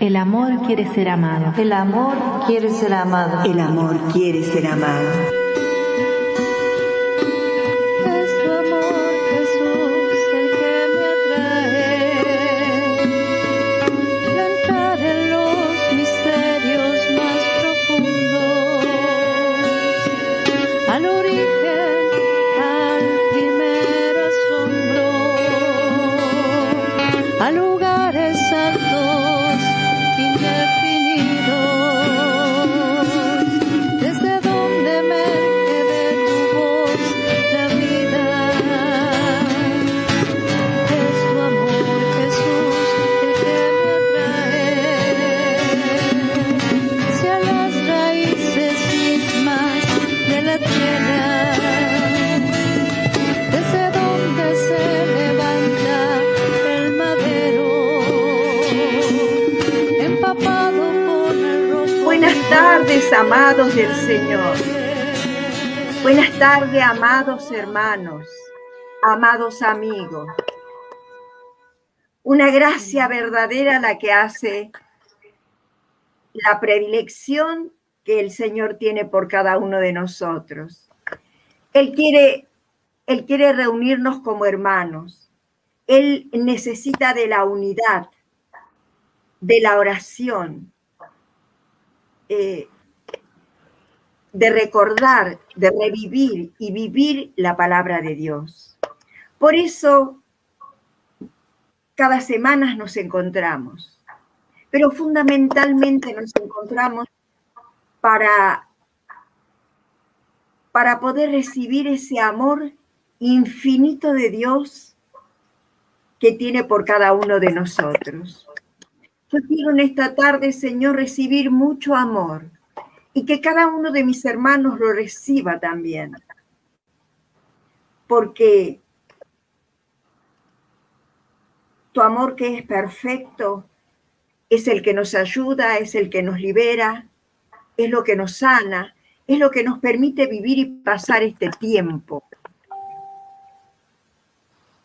El amor quiere ser amado. El amor quiere ser amado. El amor quiere ser amado. Es tu amor, Jesús, el que me atrae. Entrar en los misterios más profundos, al origen, al primer asombro, a lugares altos, indefinidos, desde donde emerge de tu voz la vida. Es tu amor, Jesús, el que me atrae hacia las raíces mismas de la tierra, desde donde se levanta el madero, empapado por el rojo. Buenas tardes, amados del Señor. Buenas tardes, amados hermanos, amados amigos. Una gracia verdadera la que hace la predilección que el Señor tiene por cada uno de nosotros. Él quiere reunirnos como hermanos. Él necesita de la unidad, de la oración, de recordar, de revivir y vivir la palabra de Dios. Por eso, cada semana nos encontramos, pero fundamentalmente nos encontramos para poder recibir ese amor infinito de Dios que tiene por cada uno de nosotros. Yo quiero en esta tarde, Señor, recibir mucho amor y que cada uno de mis hermanos lo reciba también. Porque tu amor, que es perfecto, es el que nos ayuda, es el que nos libera, es lo que nos sana, es lo que nos permite vivir y pasar este tiempo.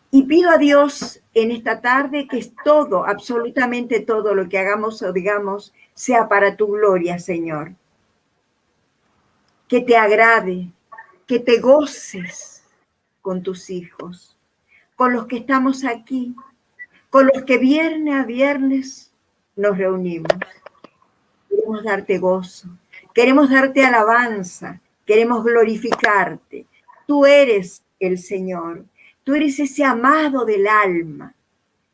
Y pido a Dios en esta tarde que todo, absolutamente todo lo que hagamos o digamos, sea para tu gloria, Señor. Que te agrade, que te goces con tus hijos, con los que estamos aquí, con los que viernes a viernes nos reunimos. Queremos darte gozo, queremos darte alabanza, queremos glorificarte. Tú eres el Señor. Tú eres ese amado del alma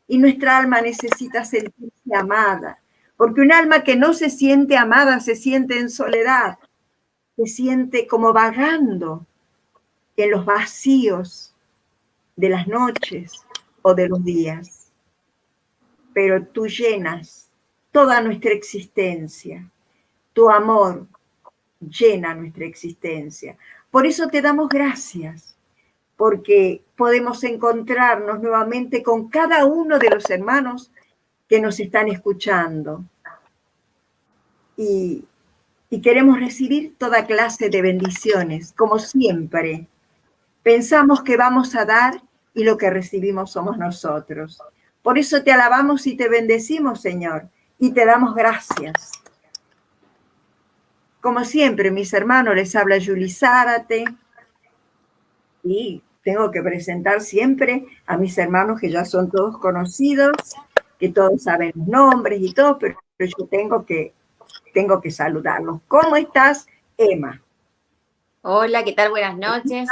y nuestra alma necesita sentirse amada, porque un alma que no se siente amada se siente en soledad, se siente como vagando en los vacíos de las noches o de los días. Pero tú llenas toda nuestra existencia, tu amor llena nuestra existencia. Por eso te damos gracias, porque podemos encontrarnos nuevamente con cada uno de los hermanos que nos están escuchando. Y queremos recibir toda clase de bendiciones, como siempre. Pensamos que vamos a dar y lo que recibimos somos nosotros. Por eso te alabamos y te bendecimos, Señor, y te damos gracias. Como siempre, mis hermanos, les habla Yuli Zárate. Y tengo que presentar siempre a mis hermanos que ya son todos conocidos, que todos saben los nombres y todo, pero yo tengo que saludarlos. ¿Cómo estás, Emma? Hola, ¿qué tal? Buenas noches.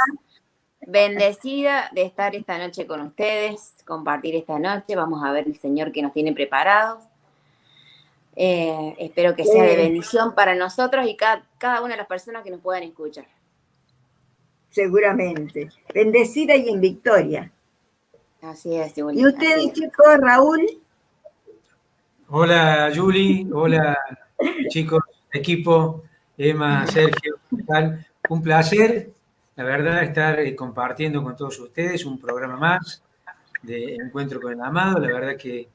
Bendecida de estar esta noche con ustedes, compartir esta noche. Vamos a ver el Señor que nos tiene preparados. Espero que sea de bendición para nosotros y cada una de las personas que nos puedan escuchar. Seguramente. Bendecida y en victoria. Así es, Juli. ¿Y ustedes, chicos, Raúl? Hola, Juli. Hola, chicos, equipo, Emma, Sergio, ¿qué tal? Un placer, la verdad, estar compartiendo con todos ustedes un programa más de Encuentro con el Amado. La verdad que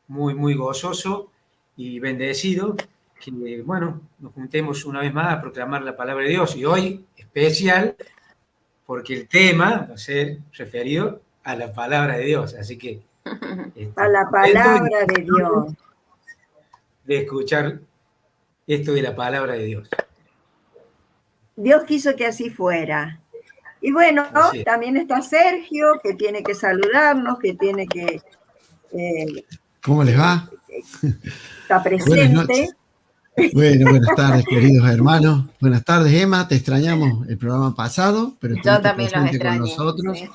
muy, muy gozoso y bendecido que, bueno, nos juntemos una vez más a proclamar la palabra de Dios. Y hoy, especial, porque el tema va a ser referido a la palabra de Dios, así que... A la palabra de Dios. de escuchar esto de la palabra de Dios. Dios quiso que así fuera. Y bueno, Así es. también está Sergio, que tiene que saludarnos, que tiene que ¿Cómo les va? estar Buenas presente. noches. Bueno, buenas tardes, queridos hermanos. Buenas tardes, Emma. Te extrañamos el programa pasado, pero Yo estuviste también los presente con extrañé. nosotros. Sí.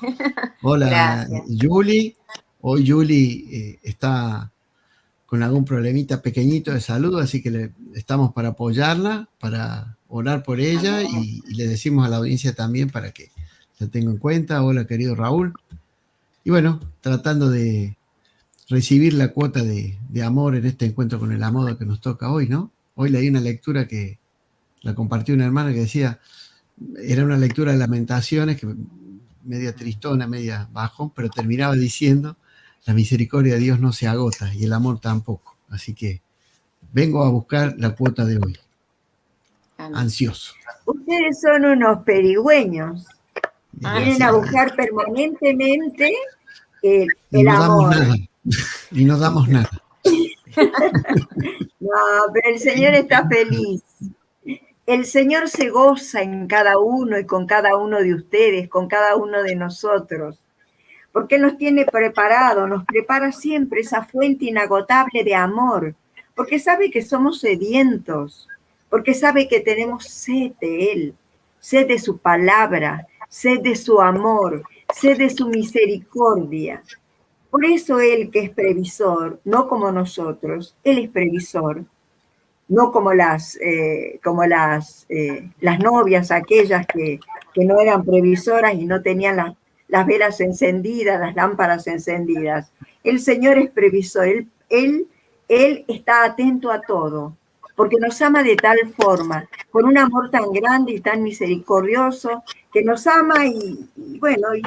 Hola, Gracias. Julie. Hoy Julie está con algún problemita pequeñito de salud, así que estamos para apoyarla, para orar por ella y le decimos a la audiencia también para que la tenga en cuenta. Hola, querido Raúl. Y bueno, tratando de recibir la cuota de amor en este encuentro con el amado que nos toca hoy, ¿no? Hoy leí una lectura que la compartió una hermana que decía, era una lectura de Lamentaciones, que media tristona, media bajo, pero terminaba diciendo, la misericordia de Dios no se agota y el amor tampoco. Así que vengo a buscar la cuota de hoy. Amén. Ansioso. Ustedes son unos perigüeños. Vienen a Así, buscar permanentemente y el no damos amor. nada. Y no damos nada. No, pero el Señor está feliz. El Señor se goza en cada uno y con cada uno de ustedes, con cada uno de nosotros. Porque Él nos tiene preparado, nos prepara siempre esa fuente inagotable de amor. Porque sabe que somos sedientos. Porque sabe que tenemos sed de Él. Sed de su palabra, sed de su amor, sed de su misericordia. Por eso Él, que es previsor, no como nosotros, Él es previsor, no como las novias, aquellas que no eran previsoras y no tenían las velas encendidas, las lámparas encendidas. El Señor es previsor, Él está atento a todo, porque nos ama de tal forma, con un amor tan grande y tan misericordioso, que nos ama y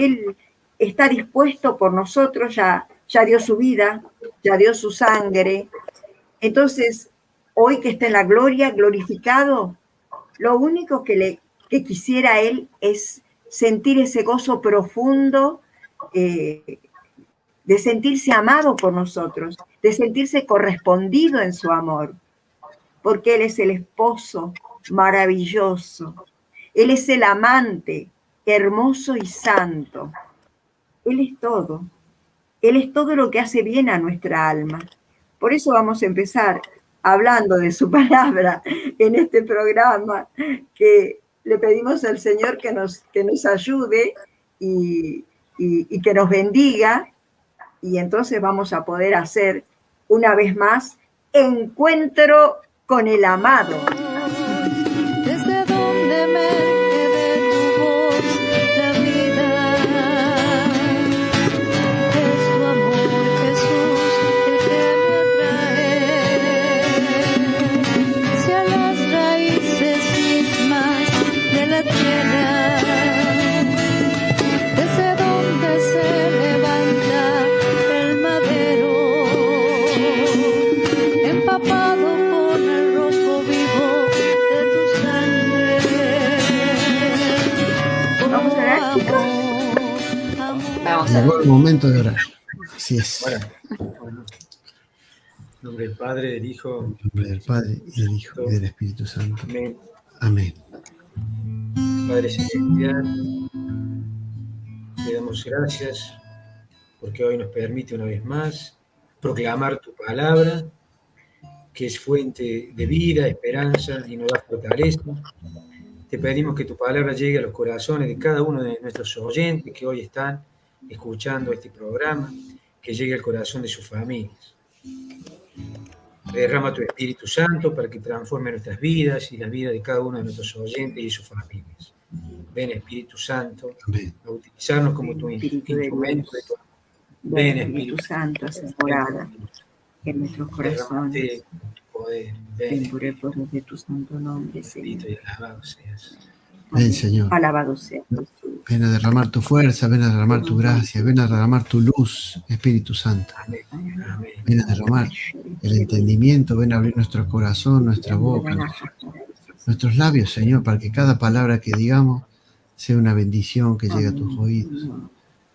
Él está dispuesto por nosotros, ya dio su vida, ya dio su sangre. Entonces, hoy que está en la gloria, glorificado, lo único que quisiera Él es sentir ese gozo profundo de sentirse amado por nosotros, de sentirse correspondido en su amor, porque Él es el esposo maravilloso, Él es el amante hermoso y santo. Él es todo lo que hace bien a nuestra alma. Por eso vamos a empezar hablando de su palabra en este programa, que le pedimos al Señor que nos ayude y que nos bendiga, y entonces vamos a poder hacer una vez más encuentro con el amado. Desde donde emerge de tu voz la vida, es tu amor, Jesús, el que me atrae hacia las raíces mismas de la tierra, desde donde se levanta el madero, empapado con el rojo vivo de tu sangre. ¿Vamos a orar, chicos? Vamos a Llegó el momento de orar. Así es. Bueno, en nombre del Padre, del Hijo, En nombre del Padre, y del Hijo, y del Espíritu Santo. amén. Amén. Padre Celestial, te damos gracias porque hoy nos permite una vez más proclamar tu palabra, que es fuente de vida, esperanza y nos da fortaleza. Te pedimos que tu palabra llegue a los corazones de cada uno de nuestros oyentes que hoy están escuchando este programa, que llegue al corazón de sus familias. Derrama tu Espíritu Santo para que transforme nuestras vidas y la vida de cada uno de nuestros oyentes y sus familias. Ven, Espíritu Santo, Amén. a utilizarnos como tu Espíritu de instrumento de Dios. tu Ven, Espíritu Santo, hacer morada en nuestros corazones. Derramate tu poder. Ven Ven, por el poder de tu santo nombre, Espíritu, Señor. y alabado seas. Ven, Señor. Alabado sea Jesús. Ven a derramar tu fuerza, ven a derramar tu gracia, ven a derramar tu luz, Espíritu Santo. Amén. Amén. Ven a derramar el entendimiento, ven a abrir nuestro corazón, nuestra boca, nuestros labios, Señor, para que cada palabra que digamos sea una bendición que llegue a tus oídos.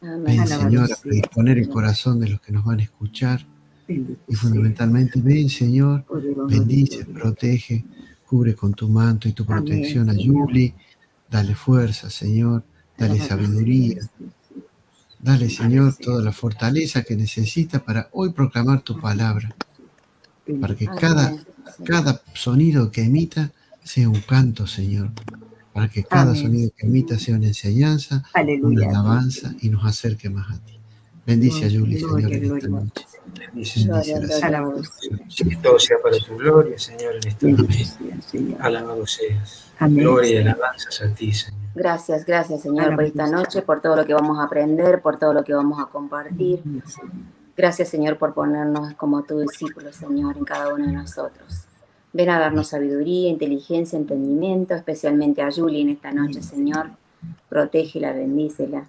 Amén. Ven, Alabado Señor, a sea. predisponer el corazón de los que nos van a escuchar Y fundamentalmente, ven, Señor, bendice, protege, cubre con tu manto y tu protección a Yuli. Dale fuerza, Señor. Dale sabiduría. Dale, Señor, toda la fortaleza que necesita para hoy proclamar tu palabra. Para que cada sonido que emita sea un canto, Señor. Para que cada sonido que emita sea una enseñanza, una alabanza y nos acerque más a ti. Bendice a Yuli, Señor, en esta noche. Que todo sea para tu gloria, Señor, en esta noche. Alabado seas. Gloria y alabanzas a ti, Señor. Gracias, Señor, por esta noche, por todo lo que vamos a aprender, por todo lo que vamos a compartir. Gracias, Señor, por ponernos como tu discípulo, Señor, en cada uno de nosotros. Ven a darnos sabiduría, inteligencia, entendimiento, especialmente a Yuli en esta noche, Señor. Protégela, bendícela.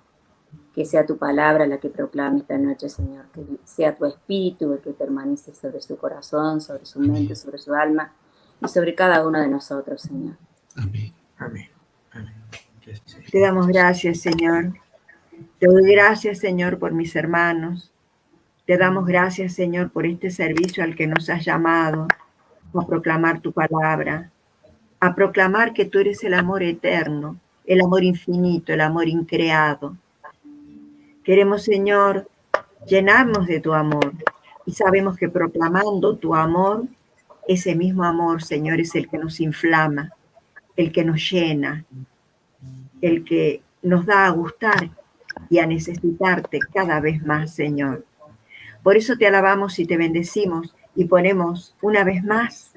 Que sea tu palabra la que proclame esta noche, Señor. Que sea tu espíritu el que permanece sobre su corazón, sobre su mente, sobre su alma y sobre cada uno de nosotros, Señor. Amén. Amén. Amén. Te damos gracias, Señor. Te doy gracias, Señor, por mis hermanos. Te damos gracias, Señor, por este servicio al que nos has llamado a proclamar tu palabra, a proclamar que tú eres el amor eterno, el amor infinito, el amor increado. Queremos, Señor, llenarnos de tu amor y sabemos que proclamando tu amor, ese mismo amor, Señor, es el que nos inflama, el que nos llena, el que nos da a gustar y a necesitarte cada vez más, Señor. Por eso te alabamos y te bendecimos y ponemos una vez más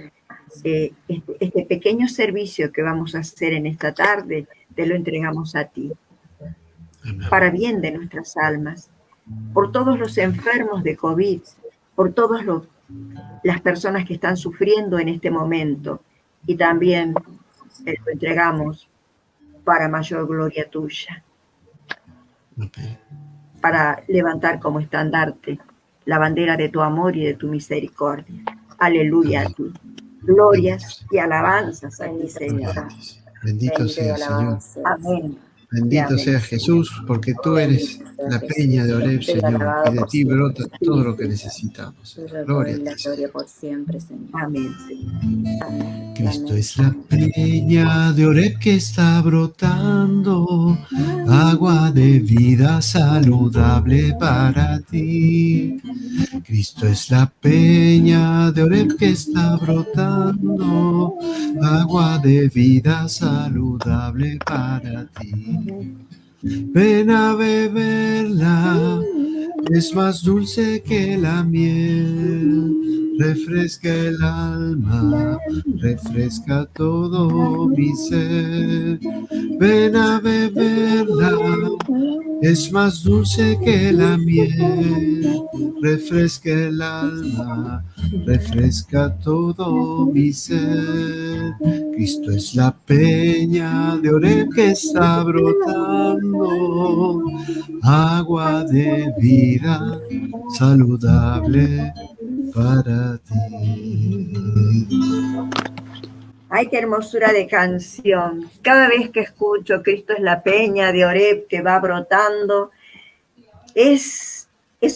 este pequeño servicio que vamos a hacer en esta tarde, te lo entregamos a ti, para bien de nuestras almas, por todos los enfermos de COVID, por todas las personas que están sufriendo en este momento, y también te lo entregamos para mayor gloria tuya, para levantar como estandarte la bandera de tu amor y de tu misericordia. Aleluya a ti. Glorias y alabanzas a ti, Señor. Bendito sea, Señor. Amén. Bendito sea Jesús, porque tú eres la peña de Oreb, Señor, y de ti brota todo lo que necesitamos. Gloria a ti, Señor. Por siempre, Señor. Amén, Señor. Cristo es la peña de Oreb que está brotando, agua de vida saludable para ti. Cristo es la peña de Oreb que está brotando, agua de vida saludable para ti. Ven a beberla, es más dulce que la miel, refresca el alma, refresca todo mi ser. Ven a beberla, es más dulce que la miel, refresca el alma, refresca todo mi ser. Cristo es la peña de Oreb que está brotando, agua de vida saludable para ti. Ay, qué hermosura de canción. Cada vez que escucho Cristo es la peña de Oreb que va brotando, es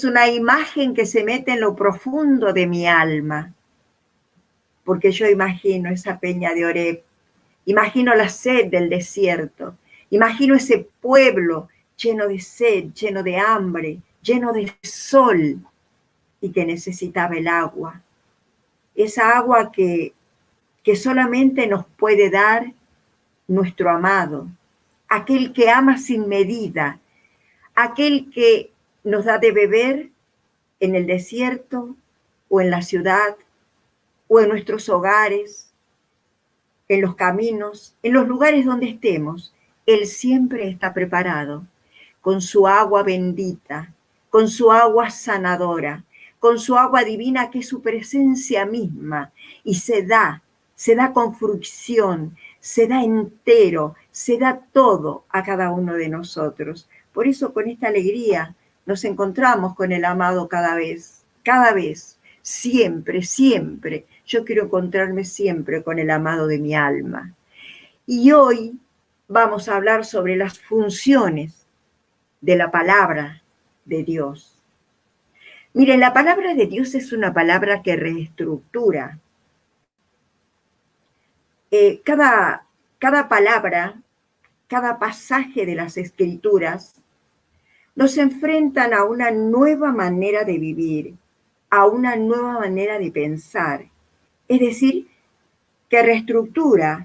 una imagen que se mete en lo profundo de mi alma. Porque yo imagino esa peña de Oreb, imagino la sed del desierto, imagino ese pueblo lleno de sed, lleno de hambre, lleno de sol y que necesitaba el agua. Esa agua que solamente nos puede dar nuestro amado, aquel que ama sin medida, aquel que nos da de beber en el desierto o en la ciudad o en nuestros hogares, en los caminos, en los lugares donde estemos. Él siempre está preparado con su agua bendita, con su agua sanadora, con su agua divina que es su presencia misma y se da con fruición, se da entero, se da todo a cada uno de nosotros. Por eso con esta alegría nos encontramos con el amado cada vez, siempre, siempre. Yo quiero encontrarme siempre con el amado de mi alma. Y hoy vamos a hablar sobre las funciones de la palabra de Dios. Miren, la palabra de Dios es una palabra que reestructura. Cada palabra, cada pasaje de las Escrituras nos enfrentan a una nueva manera de vivir, a una nueva manera de pensar. Es decir, que reestructura,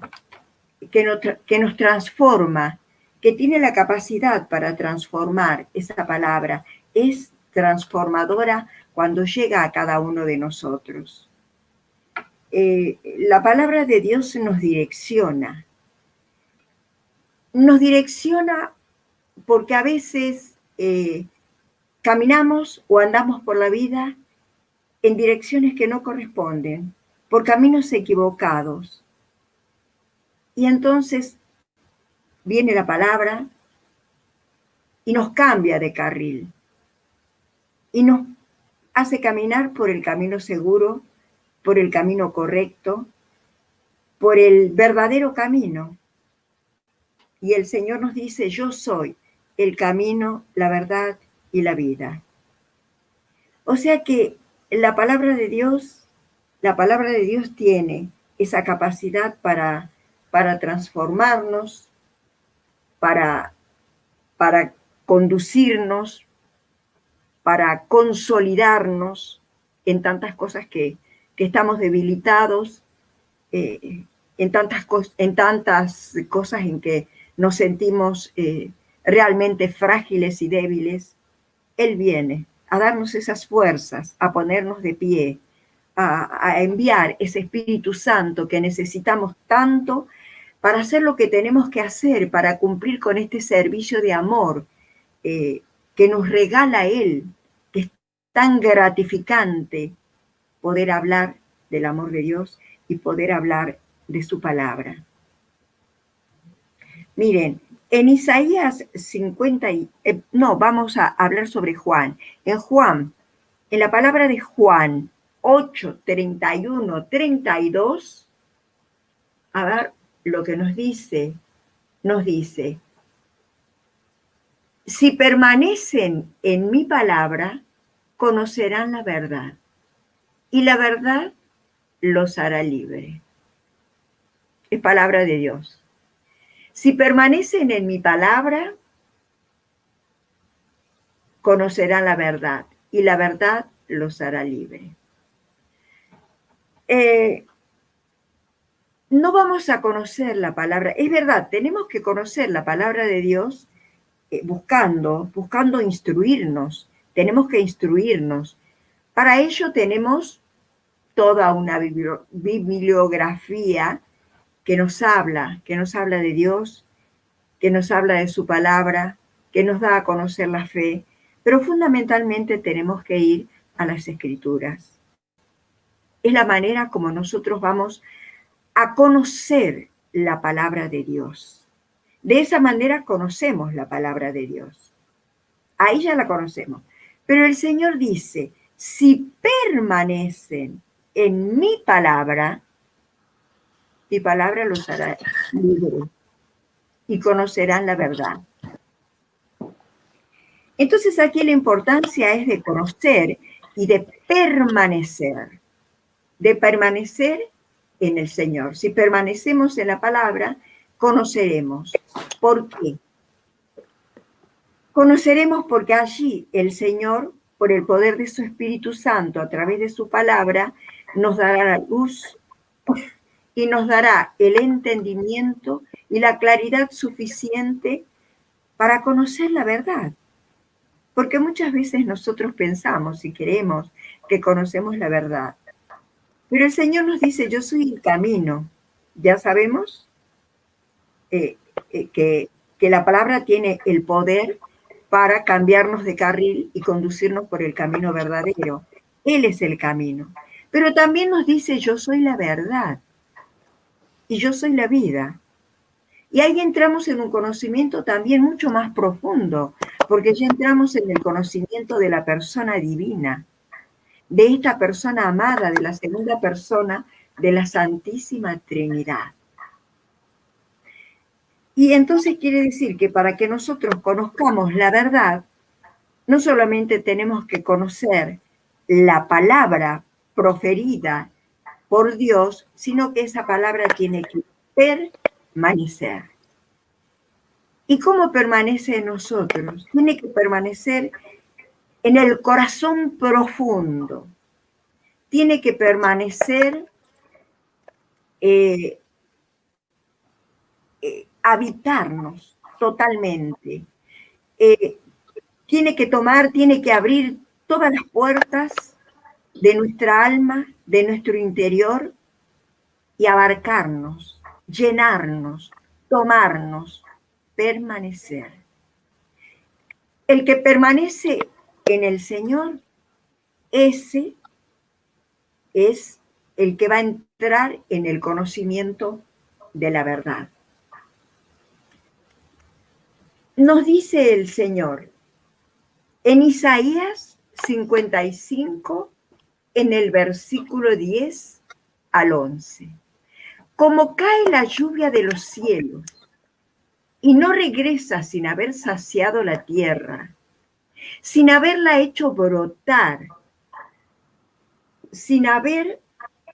que nos transforma, que tiene la capacidad para transformar. Esa palabra es transformadora cuando llega a cada uno de nosotros. La palabra de Dios nos direcciona. Nos direcciona porque a veces caminamos o andamos por la vida en direcciones que no corresponden, por caminos equivocados. Y entonces viene la palabra y nos cambia de carril y nos hace caminar por el camino seguro, por el camino correcto, por el verdadero camino. Y el Señor nos dice, yo soy el camino, la verdad y la vida. O sea que la palabra de Dios tiene esa capacidad para transformarnos, para conducirnos, para consolidarnos en tantas cosas que estamos debilitados, en tantas cosas en que nos sentimos realmente frágiles y débiles. Él viene a darnos esas fuerzas, a ponernos de pie, a enviar ese Espíritu Santo que necesitamos tanto para hacer lo que tenemos que hacer, para cumplir con este servicio de amor que nos regala Él, que es tan gratificante poder hablar del amor de Dios y poder hablar de su palabra. Miren, en Isaías 50, vamos a hablar sobre Juan. En la palabra de Juan 8, 31, 32, a ver lo que nos dice, si permanecen en mi palabra, conocerán la verdad, y la verdad los hará libre. Es palabra de Dios. Si permanecen en mi palabra, conocerán la verdad, y la verdad los hará libre. No vamos a conocer la palabra. Es verdad, tenemos que conocer la palabra de Dios buscando instruirnos. Tenemos que instruirnos. Para ello tenemos toda una bibliografía que nos habla de Dios, que nos habla de su palabra, que nos da a conocer la fe, pero fundamentalmente tenemos que ir a las Escrituras. Es la manera como nosotros vamos a conocer la palabra de Dios. De esa manera conocemos la palabra de Dios. Ahí ya la conocemos. Pero el Señor dice, si permanecen en mi palabra los hará libres y conocerán la verdad. Entonces aquí la importancia es de conocer y de permanecer en el Señor. Si permanecemos en la palabra, conoceremos. ¿Por qué? Conoceremos porque allí el Señor, por el poder de su Espíritu Santo, a través de su palabra, nos dará la luz y nos dará el entendimiento y la claridad suficiente para conocer la verdad. Porque muchas veces nosotros pensamos y creemos que conocemos la verdad. Pero el Señor nos dice, yo soy el camino. Ya sabemos que la palabra tiene el poder para cambiarnos de carril y conducirnos por el camino verdadero. Él es el camino. Pero también nos dice, yo soy la verdad y yo soy la vida. Y ahí entramos en un conocimiento también mucho más profundo, porque ya entramos en el conocimiento de la persona divina, de esta persona amada, de la segunda persona de la Santísima Trinidad. Y entonces quiere decir que para que nosotros conozcamos la verdad, no solamente tenemos que conocer la palabra proferida por Dios, sino que esa palabra tiene que permanecer. ¿Y cómo permanece en nosotros? Tiene que permanecer en el corazón profundo. Tiene que permanecer, habitarnos totalmente. Tiene que abrir todas las puertas de nuestra alma, de nuestro interior, y abarcarnos, llenarnos, tomarnos, permanecer. El que permanece en el Señor, ese es el que va a entrar en el conocimiento de la verdad. Nos dice el Señor en Isaías 55, en el versículo 10 al 11. Como cae la lluvia de los cielos y no regresa sin haber saciado la tierra, sin haberla hecho brotar, sin haber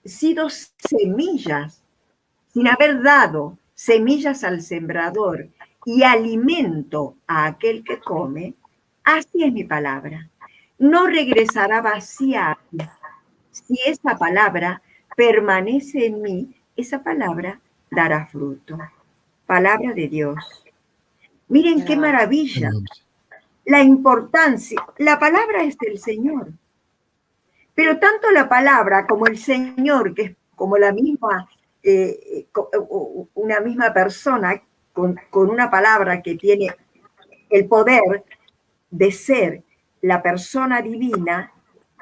sido semillas, sin haber dado semillas al sembrador y alimento a aquel que come, así es mi palabra. No regresará vacía. Si esa palabra permanece en mí, esa palabra dará fruto. Palabra de Dios. Miren qué maravilla. La importancia. La palabra es del Señor. Pero tanto la palabra como el Señor, que es como la misma, una misma persona con una palabra que tiene el poder de ser la persona divina,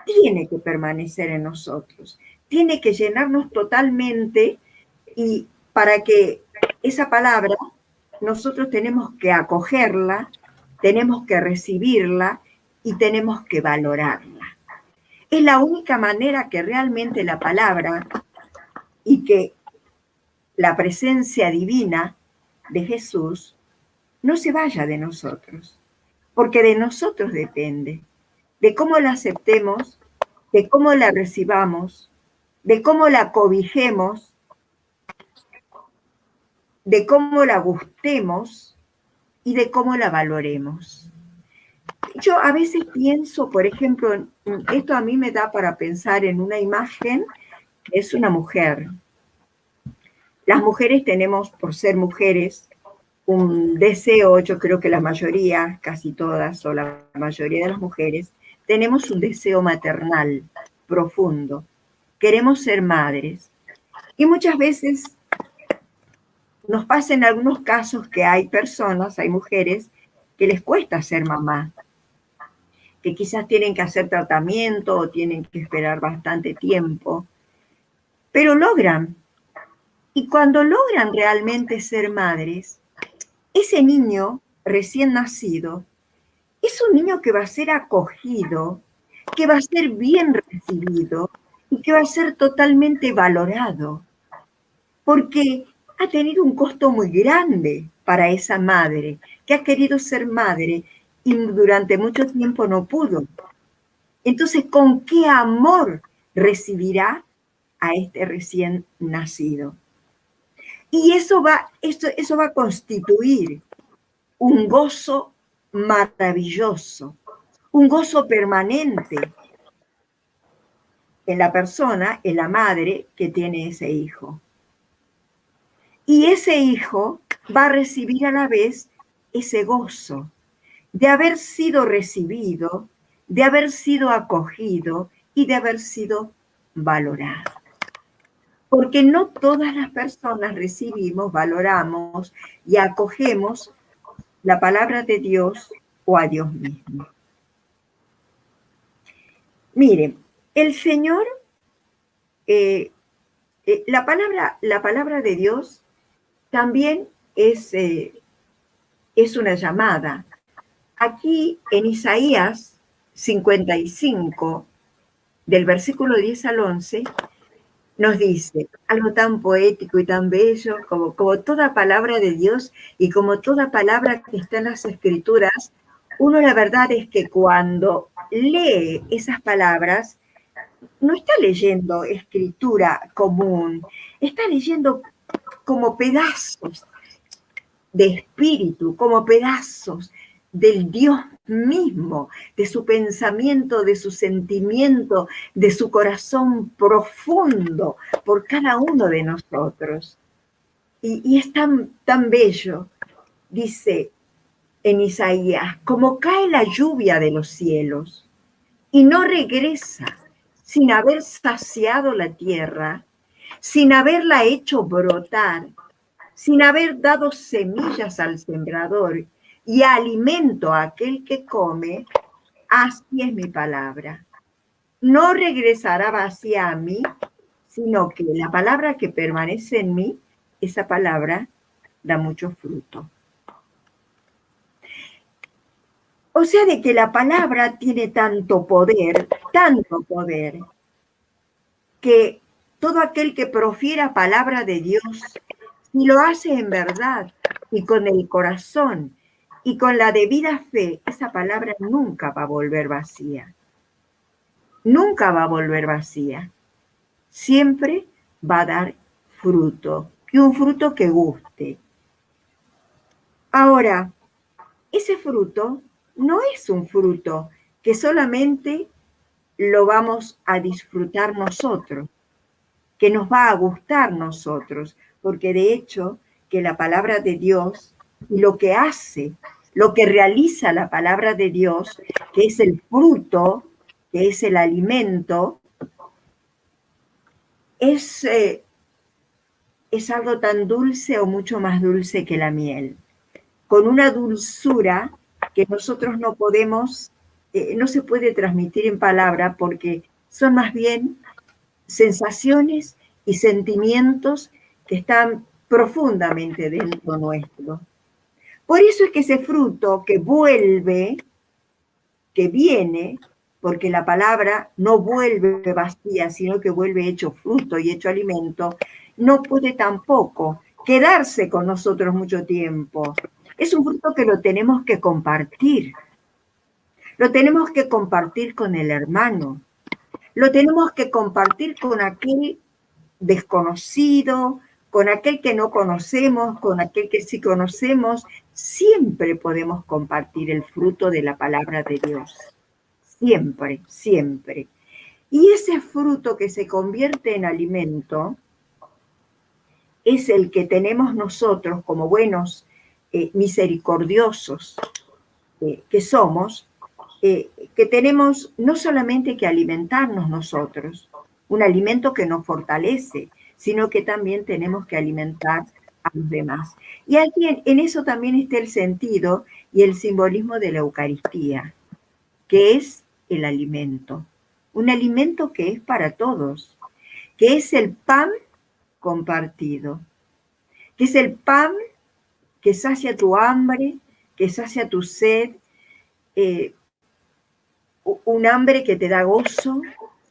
tiene que permanecer en nosotros, tiene que llenarnos totalmente, y para que esa palabra nosotros tenemos que acogerla, tenemos que recibirla y tenemos que valorarla. Es la única manera que realmente la palabra y que la presencia divina de Jesús no se vaya de nosotros, porque de nosotros depende, de cómo la aceptemos, de cómo la recibamos, de cómo la cobijemos, de cómo la gustemos y de cómo la valoremos. Yo a veces pienso, por ejemplo, esto a mí me da para pensar en una imagen que es una mujer. Las mujeres tenemos, por ser mujeres, un deseo, yo creo que la mayoría, casi todas o la mayoría de las mujeres, tenemos un deseo maternal profundo. Queremos ser madres. Y muchas veces nos pasa en algunos casos que hay personas, hay mujeres, que les cuesta ser mamá, que quizás tienen que hacer tratamiento o tienen que esperar bastante tiempo, pero logran. Y cuando logran realmente ser madres, ese niño recién nacido es un niño que va a ser acogido, que va a ser bien recibido y que va a ser totalmente valorado, porque ha tenido un costo muy grande para esa madre, que ha querido ser madre y durante mucho tiempo no pudo. Entonces, ¿con qué amor recibirá a este recién nacido? Y eso va a constituir un gozo maravilloso, un gozo permanente en la persona, en la madre que tiene ese hijo. Y ese hijo va a recibir a la vez ese gozo de haber sido recibido, de haber sido acogido y de haber sido valorado. Porque no todas las personas recibimos, valoramos y acogemos la palabra de Dios o a Dios mismo. Miren, el Señor, la palabra de Dios también es una llamada. Aquí en Isaías 55, del versículo 10 al 11, nos dice algo tan poético y tan bello como toda palabra de Dios y como toda palabra que está en las Escrituras, uno la verdad es que cuando lee esas palabras, no está leyendo escritura común, está leyendo como pedazos de espíritu, como pedazos del Dios mismo, de su pensamiento, de su sentimiento, de su corazón profundo por cada uno de nosotros. Y es tan bello, dice en Isaías, como cae la lluvia de los cielos y no regresa sin haber saciado la tierra, sin haberla hecho brotar, sin haber dado semillas al sembrador y alimento a aquel que come, así es mi palabra. No regresará vacía a mí, sino que la palabra que permanece en mí, esa palabra da mucho fruto. O sea, de que la palabra tiene tanto poder, que todo aquel que profiera palabra de Dios, si lo hace en verdad y con el corazón y con la debida fe, esa palabra nunca va a volver vacía. Nunca va a volver vacía. Siempre va a dar fruto, y un fruto que guste. Ahora, ese fruto no es un fruto que solamente lo vamos a disfrutar nosotros, que nos va a gustar nosotros, porque de hecho que la palabra de Dios y lo que hace, lo que realiza la palabra de Dios, que es el fruto, que es el alimento, es algo tan dulce o mucho más dulce que la miel, con una dulzura que nosotros no podemos, no se puede transmitir en palabra porque son más bien sensaciones y sentimientos que están profundamente dentro nuestro. Por eso es que ese fruto que vuelve, que viene, porque la palabra no vuelve vacía, sino que vuelve hecho fruto y hecho alimento, no puede tampoco quedarse con nosotros mucho tiempo. Es un fruto que lo tenemos que compartir. Lo tenemos que compartir con el hermano. Lo tenemos que compartir con aquel desconocido, con aquel que no conocemos, con aquel que sí conocemos. Siempre podemos compartir el fruto de la palabra de Dios. Siempre, siempre. Y ese fruto que se convierte en alimento es el que tenemos nosotros como buenos misericordiosos que somos, que tenemos no solamente que alimentarnos nosotros, un alimento que nos fortalece, sino que también tenemos que alimentar a los demás. Y aquí en eso también está el sentido y el simbolismo de la Eucaristía, que es el alimento, un alimento que es para todos, que es el pan compartido, que es el pan que sacia tu hambre, que sacia tu sed, un hambre que te da gozo,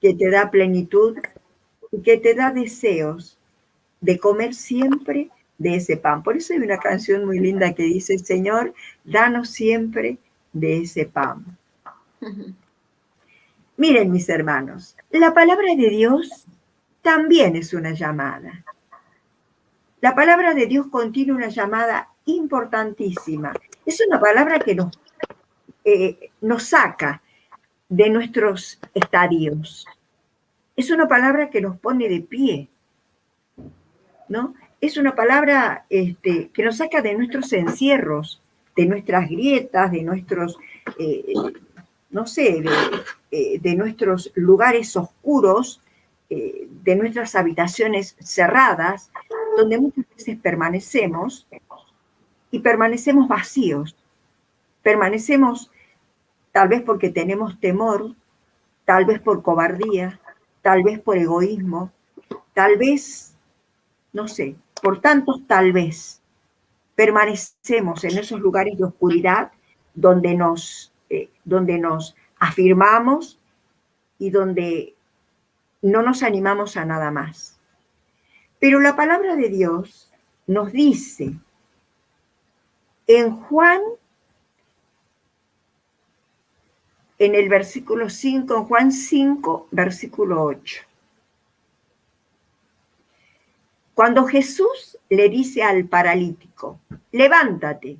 que te da plenitud y que te da deseos de comer siempre de ese pan. Por eso hay una canción muy linda que dice, Señor, danos siempre de ese pan. Miren, mis hermanos, la palabra de Dios también es una llamada. La palabra de Dios contiene una llamada importantísima. Es una palabra que nos saca de nuestros estadios. Es una palabra que nos pone de pie, ¿no? Es una palabra que nos saca de nuestros encierros, de nuestras grietas, de nuestros, no sé, de nuestros lugares oscuros, de nuestras habitaciones cerradas, donde muchas veces permanecemos y permanecemos vacíos. Permanecemos tal vez porque tenemos temor, tal vez por cobardía, tal vez por egoísmo, tal vez, no sé, por tantos tal vez. Permanecemos en esos lugares de oscuridad donde nos afirmamos y donde no nos animamos a nada más. Pero la palabra de Dios nos dice en Juan en el versículo 5, en Juan 5, versículo 8. Cuando Jesús le dice al paralítico, levántate,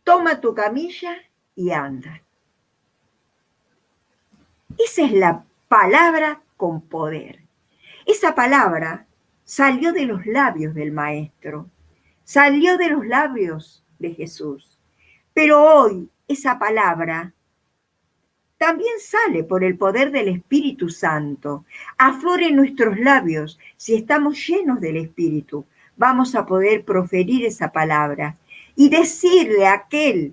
toma tu camilla y anda. Esa es la palabra con poder. Esa palabra salió de los labios del Maestro, salió de los labios de Jesús. Pero hoy esa palabra también sale por el poder del Espíritu Santo. Aflora en nuestros labios. Si estamos llenos del Espíritu, vamos a poder proferir esa palabra y decirle a aquel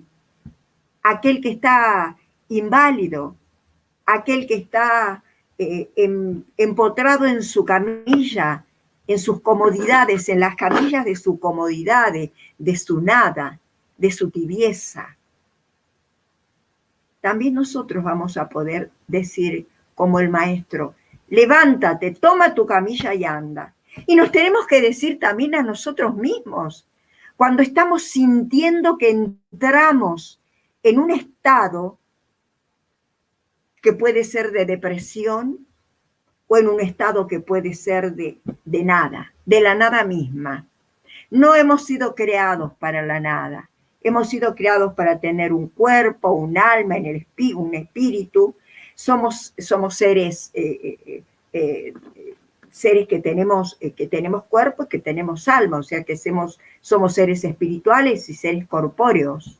que está inválido, aquel que está empotrado en su camilla, en sus comodidades, en las camillas de su comodidad, de su nada, de su tibieza. También nosotros vamos a poder decir, como el Maestro, levántate, toma tu camilla y anda. Y nos tenemos que decir también a nosotros mismos, cuando estamos sintiendo que entramos en un estado que puede ser de depresión o en un estado que puede ser de nada, de la nada misma. No hemos sido creados para la nada. Hemos sido creados para tener un cuerpo, un alma, un espíritu. Somos seres, seres que tenemos cuerpo y que tenemos alma, o sea que somos seres espirituales y seres corpóreos.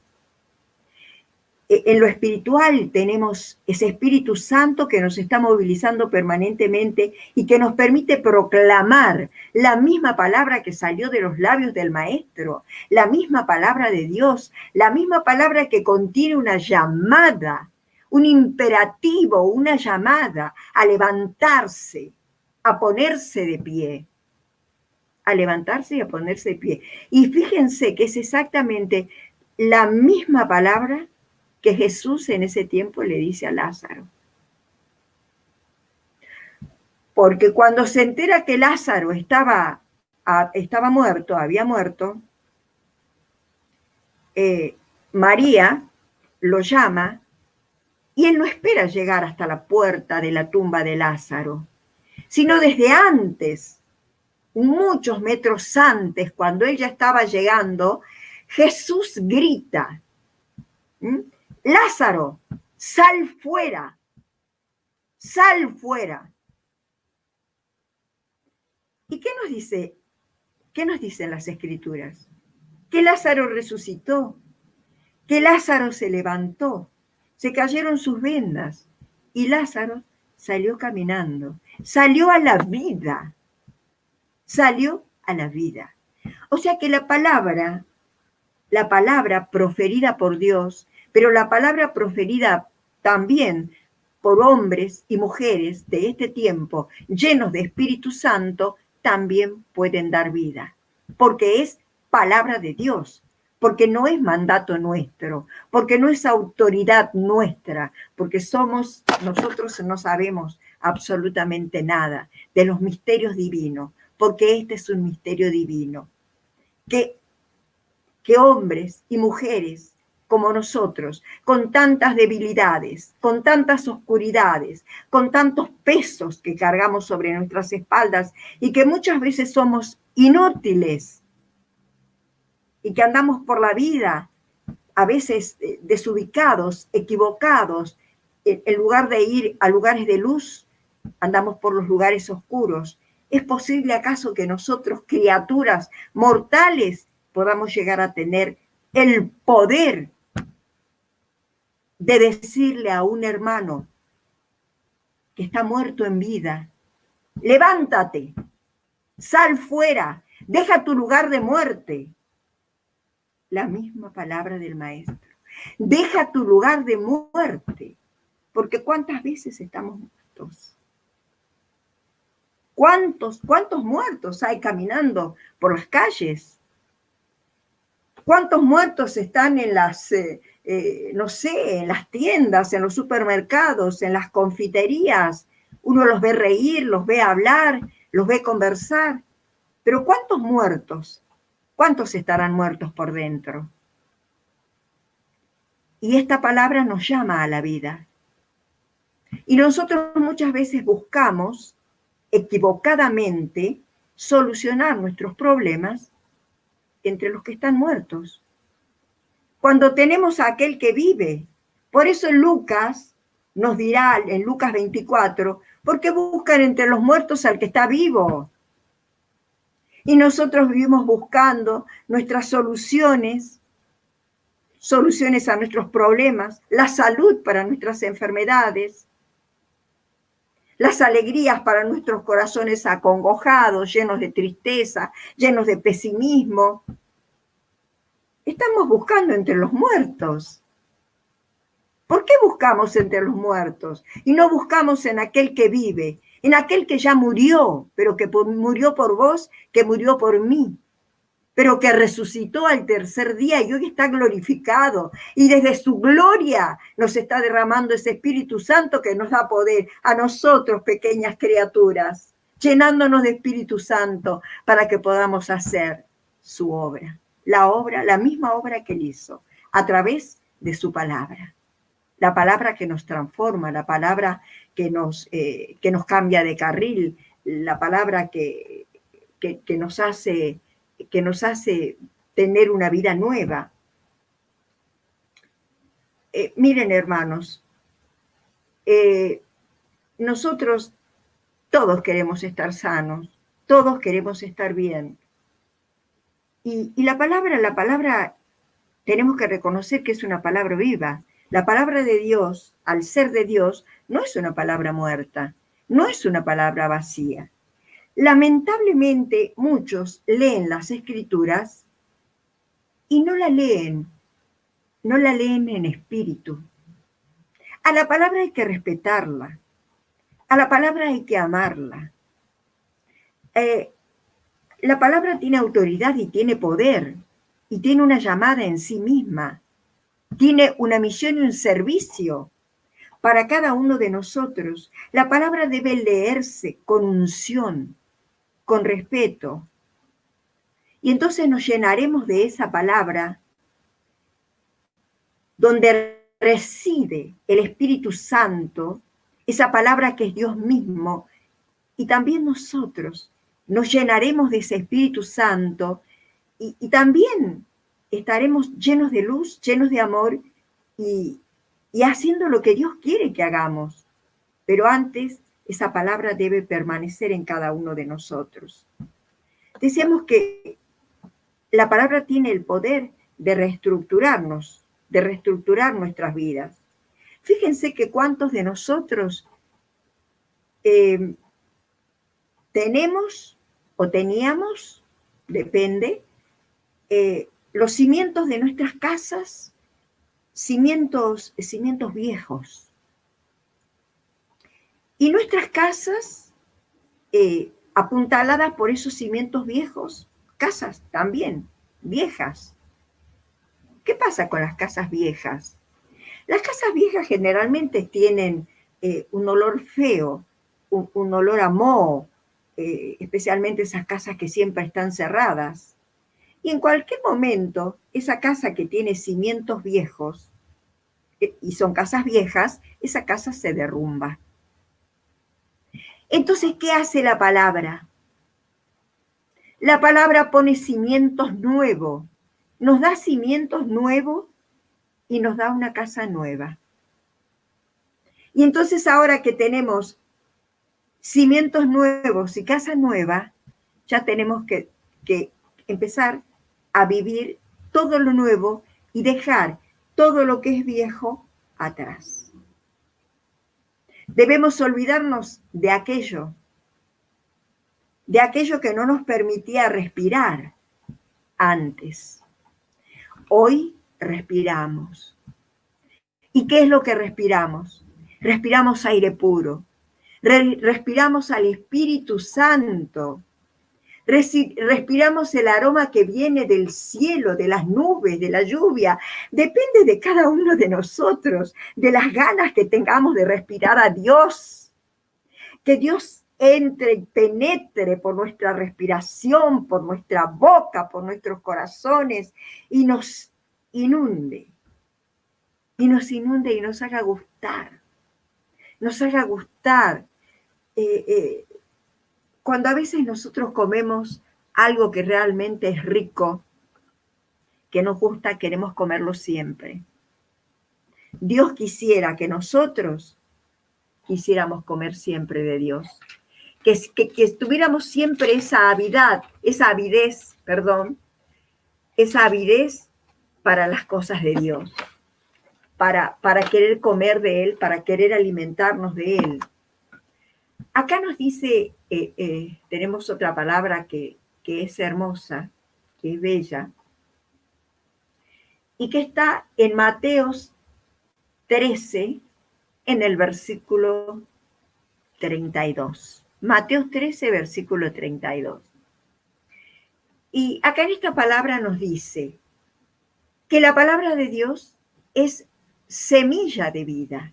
En lo espiritual tenemos ese Espíritu Santo que nos está movilizando permanentemente y que nos permite proclamar la misma palabra que salió de los labios del Maestro, la misma palabra de Dios, la misma palabra que contiene una llamada, un imperativo, una llamada a levantarse, a ponerse de pie, a levantarse y a ponerse de pie. Y fíjense que es exactamente la misma palabra que Jesús en ese tiempo le dice a Lázaro. Porque cuando se entera que Lázaro estaba muerto, había muerto, María lo llama y él no espera llegar hasta la puerta de la tumba de Lázaro, sino desde antes, muchos metros antes, cuando él ya estaba llegando, Jesús grita, Lázaro, sal fuera, sal fuera. ¿Y qué nos dice? ¿Qué nos dicen las Escrituras? Que Lázaro resucitó, que Lázaro se levantó, se cayeron sus vendas y Lázaro salió caminando, salió a la vida, salió a la vida. O sea que la palabra proferida por Dios, pero la palabra proferida también por hombres y mujeres de este tiempo llenos de Espíritu Santo, también pueden dar vida, porque es palabra de Dios, porque no es mandato nuestro, porque no es autoridad nuestra, porque nosotros no sabemos absolutamente nada de los misterios divinos, porque este es un misterio divino, que hombres y mujeres como nosotros, con tantas debilidades, con tantas oscuridades, con tantos pesos que cargamos sobre nuestras espaldas y que muchas veces somos inútiles y que andamos por la vida a veces desubicados, equivocados, en lugar de ir a lugares de luz, andamos por los lugares oscuros. ¿Es posible acaso que nosotros, criaturas mortales, podamos llegar a tener el poder de decirle a un hermano que está muerto en vida, levántate, sal fuera, deja tu lugar de muerte? La misma palabra del Maestro. Deja tu lugar de muerte, porque ¿cuántas veces estamos muertos? ¿Cuántos muertos hay caminando por las calles? ¿Cuántos muertos están en las, en las tiendas, en los supermercados, en las confiterías? Uno los ve reír, los ve hablar, los ve conversar. Pero ¿cuántos muertos? ¿Cuántos estarán muertos por dentro? Y esta palabra nos llama a la vida. Y nosotros muchas veces buscamos equivocadamente solucionar nuestros problemas entre los que están muertos, cuando tenemos a aquel que vive. Por eso Lucas nos dirá en Lucas 24, ¿por qué buscan entre los muertos al que está vivo? Y nosotros vivimos buscando nuestras soluciones a nuestros problemas, la salud para nuestras enfermedades, las alegrías para nuestros corazones acongojados, llenos de tristeza, llenos de pesimismo. Estamos buscando entre los muertos. ¿Por qué buscamos entre los muertos y no buscamos en aquel que vive, en aquel que ya murió, pero que murió por vos, que murió por mí, pero que resucitó al tercer día y hoy está glorificado, y desde su gloria nos está derramando ese Espíritu Santo que nos da poder a nosotros, pequeñas criaturas, llenándonos de Espíritu Santo para que podamos hacer su obra, la misma obra que él hizo, a través de su palabra. La palabra que nos transforma, la palabra que nos cambia de carril, la palabra que nos hace tener una vida nueva. Miren, hermanos, nosotros todos queremos estar sanos, todos queremos estar bien. Y la palabra tenemos que reconocer que es una palabra viva. La palabra de Dios, al ser de Dios, no es una palabra muerta, no es una palabra vacía. Lamentablemente, muchos leen las Escrituras y no la leen en espíritu. A la palabra hay que respetarla, a la palabra hay que amarla. La palabra tiene autoridad y tiene poder, y tiene una llamada en sí misma. Tiene una misión y un servicio para cada uno de nosotros. La palabra debe leerse con unción, con respeto. Y entonces nos llenaremos de esa palabra donde reside el Espíritu Santo, esa palabra que es Dios mismo. Y también nosotros nos llenaremos de ese Espíritu Santo y también estaremos llenos de luz, llenos de amor y haciendo lo que Dios quiere que hagamos. Pero antes, esa palabra debe permanecer en cada uno de nosotros. Decíamos que la palabra tiene el poder de reestructurarnos, de reestructurar nuestras vidas. Fíjense que cuántos de nosotros tenemos o teníamos, depende, los cimientos de nuestras casas, cimientos viejos. Y nuestras casas, apuntaladas por esos cimientos viejos, casas también viejas. ¿Qué pasa con las casas viejas? Las casas viejas generalmente tienen un olor feo, un olor a moho, especialmente esas casas que siempre están cerradas. Y en cualquier momento, esa casa que tiene cimientos viejos, y son casas viejas, esa casa se derrumba. Entonces, ¿qué hace la palabra? La palabra pone cimientos nuevos, nos da cimientos nuevos y nos da una casa nueva. Y entonces ahora que tenemos cimientos nuevos y casa nueva, ya tenemos que empezar a vivir todo lo nuevo y dejar todo lo que es viejo atrás. Debemos olvidarnos de aquello que no nos permitía respirar antes. Hoy respiramos. ¿Y qué es lo que respiramos? Respiramos aire puro, respiramos al Espíritu Santo, respiramos el aroma que viene del cielo, de las nubes, de la lluvia. Depende de cada uno de nosotros, de las ganas que tengamos de respirar a Dios. Que Dios entre y penetre por nuestra respiración, por nuestra boca, por nuestros corazones y nos inunde. Y nos haga gustar. nos haga gustar. Cuando a veces nosotros comemos algo que realmente es rico, que nos gusta, queremos comerlo siempre. Dios quisiera que nosotros quisiéramos comer siempre de Dios, que tuviéramos siempre esa avidez para las cosas de Dios, para querer comer de Él, para querer alimentarnos de Él. Acá nos dice, tenemos otra palabra que es hermosa, que es bella, y que está en Mateos 13, en el versículo 32. Mateos 13, versículo 32. Y acá en esta palabra nos dice que la palabra de Dios es semilla de vida.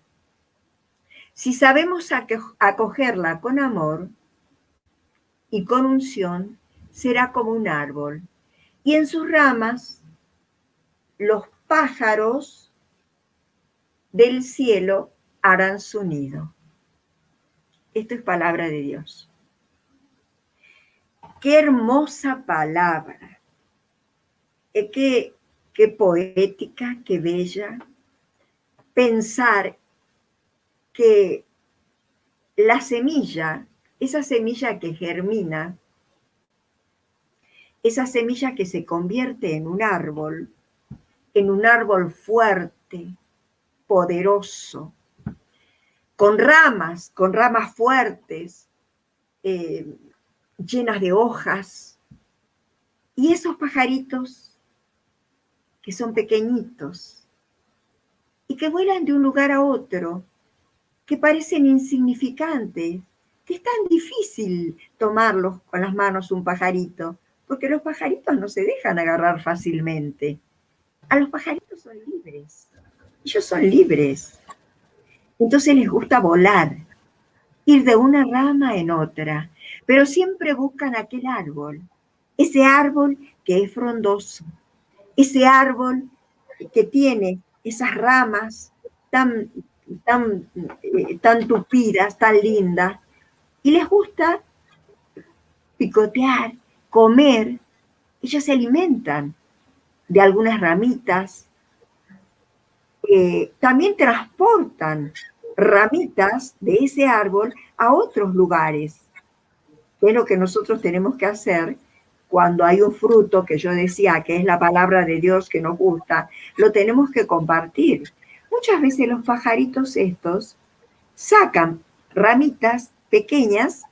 Si sabemos acogerla con amor y con unción, será como un árbol. Y en sus ramas, los pájaros del cielo harán su nido. Esto es palabra de Dios. Qué hermosa palabra. Qué poética, qué bella. Pensar que la semilla, esa semilla que germina, esa semilla que se convierte en un árbol fuerte, poderoso, con ramas fuertes, llenas de hojas, y esos pajaritos que son pequeñitos y que vuelan de un lugar a otro, que parecen insignificantes, que es tan difícil tomarlos con las manos un pajarito, porque los pajaritos no se dejan agarrar fácilmente. A los pajaritos son libres, ellos son libres. Entonces les gusta volar, ir de una rama en otra, pero siempre buscan aquel árbol, ese árbol que es frondoso, ese árbol que tiene esas ramas tan tupidas, tan lindas, y les gusta picotear, comer. Ellos se alimentan de algunas ramitas, también transportan ramitas de ese árbol a otros lugares. Es lo que nosotros tenemos que hacer cuando hay un fruto que yo decía que es la palabra de Dios que nos gusta, lo tenemos que compartir. Muchas veces los pajaritos estos sacan ramitas pequeñas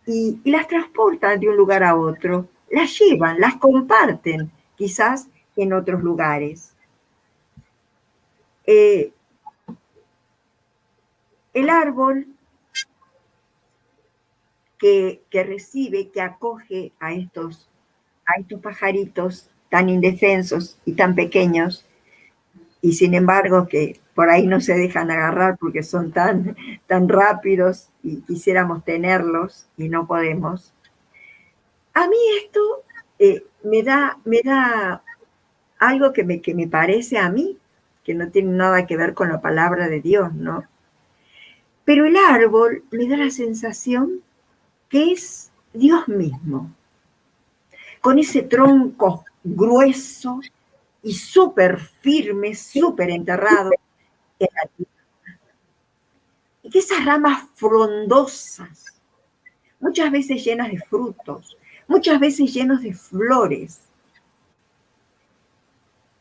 y las transportan de un lugar a otro, las llevan, las comparten, quizás en otros lugares. El árbol que recibe, que acoge a estos pajaritos tan indefensos y tan pequeños, y sin embargo que por ahí no se dejan agarrar porque son tan rápidos y quisiéramos tenerlos y no podemos. A mí esto me da algo que me parece a mí, que no tiene nada que ver con la palabra de Dios, ¿no? Pero el árbol me da la sensación que es Dios mismo, con ese tronco grueso y súper firme, súper enterrado en la tierra. Y que esas ramas frondosas, muchas veces llenas de frutos, muchas veces llenos de flores,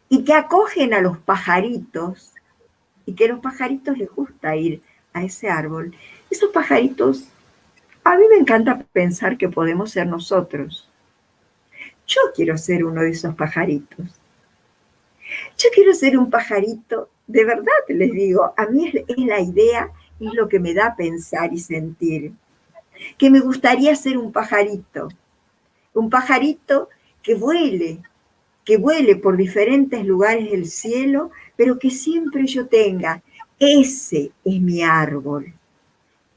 y que acogen a los pajaritos, y que a los pajaritos les gusta ir a ese árbol. Esos pajaritos, a mí me encanta pensar que podemos ser nosotros. Yo quiero ser uno de esos pajaritos. Yo quiero ser un pajarito, de verdad les digo, a mí es la idea, es lo que me da pensar y sentir. Que me gustaría ser un pajarito que vuele por diferentes lugares del cielo, pero que siempre yo tenga, ese es mi árbol,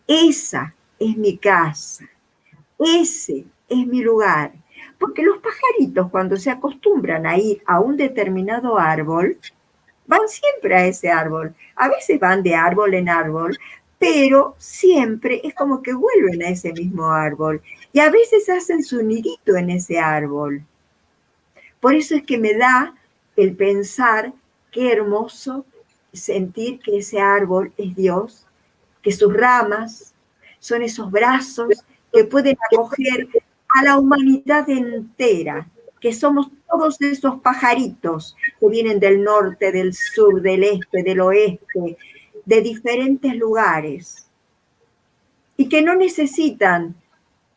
esa es mi casa, ese es mi lugar. Porque los pajaritos, cuando se acostumbran a ir a un determinado árbol, van siempre a ese árbol. A veces van de árbol en árbol, pero siempre es como que vuelven a ese mismo árbol y a veces hacen su nidito en ese árbol. Por eso es que me da el pensar qué hermoso sentir que ese árbol es Dios, que sus ramas son esos brazos que pueden acoger a la humanidad entera, que somos todos esos pajaritos que vienen del norte, del sur, del este, del oeste, de diferentes lugares, y que no necesitan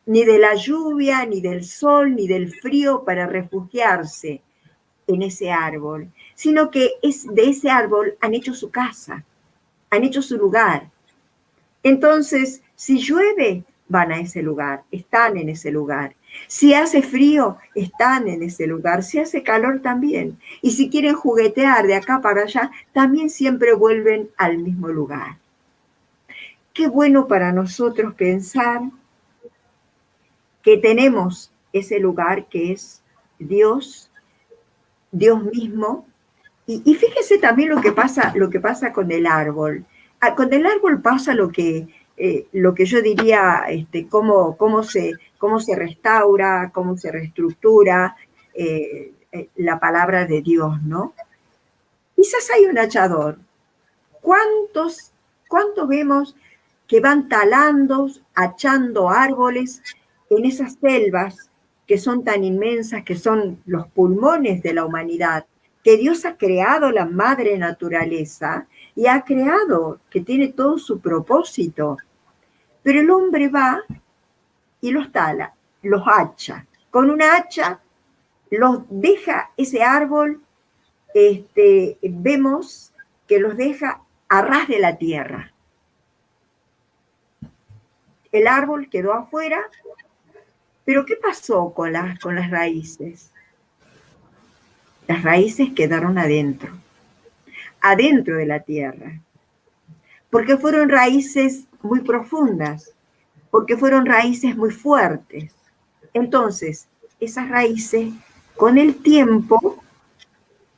ni de la lluvia, ni del sol, ni del frío para refugiarse en ese árbol, sino que de ese árbol han hecho su casa, han hecho su lugar. Entonces, si llueve, van a ese lugar, están en ese lugar. Si hace frío, están en ese lugar. Si hace calor, también. Y si quieren juguetear de acá para allá, también siempre vuelven al mismo lugar. Qué bueno para nosotros pensar que tenemos ese lugar que es Dios, Dios mismo. Y fíjese también lo que pasa con el árbol. Con el árbol pasa lo que yo diría, cómo se restaura, cómo se reestructura la palabra de Dios, ¿no? Quizás hay un hachador. ¿Cuántos vemos que van talando, hachando árboles en esas selvas que son tan inmensas, que son los pulmones de la humanidad, que Dios ha creado la madre naturaleza y ha creado, que tiene todo su propósito? Pero el hombre va y los tala, los hacha. Con una hacha los deja ese árbol, vemos que los deja a ras de la tierra. El árbol quedó afuera, pero ¿qué pasó con las raíces? Las raíces quedaron adentro de la tierra, porque fueron raíces muy profundas, porque fueron raíces muy fuertes. Entonces, esas raíces, con el tiempo,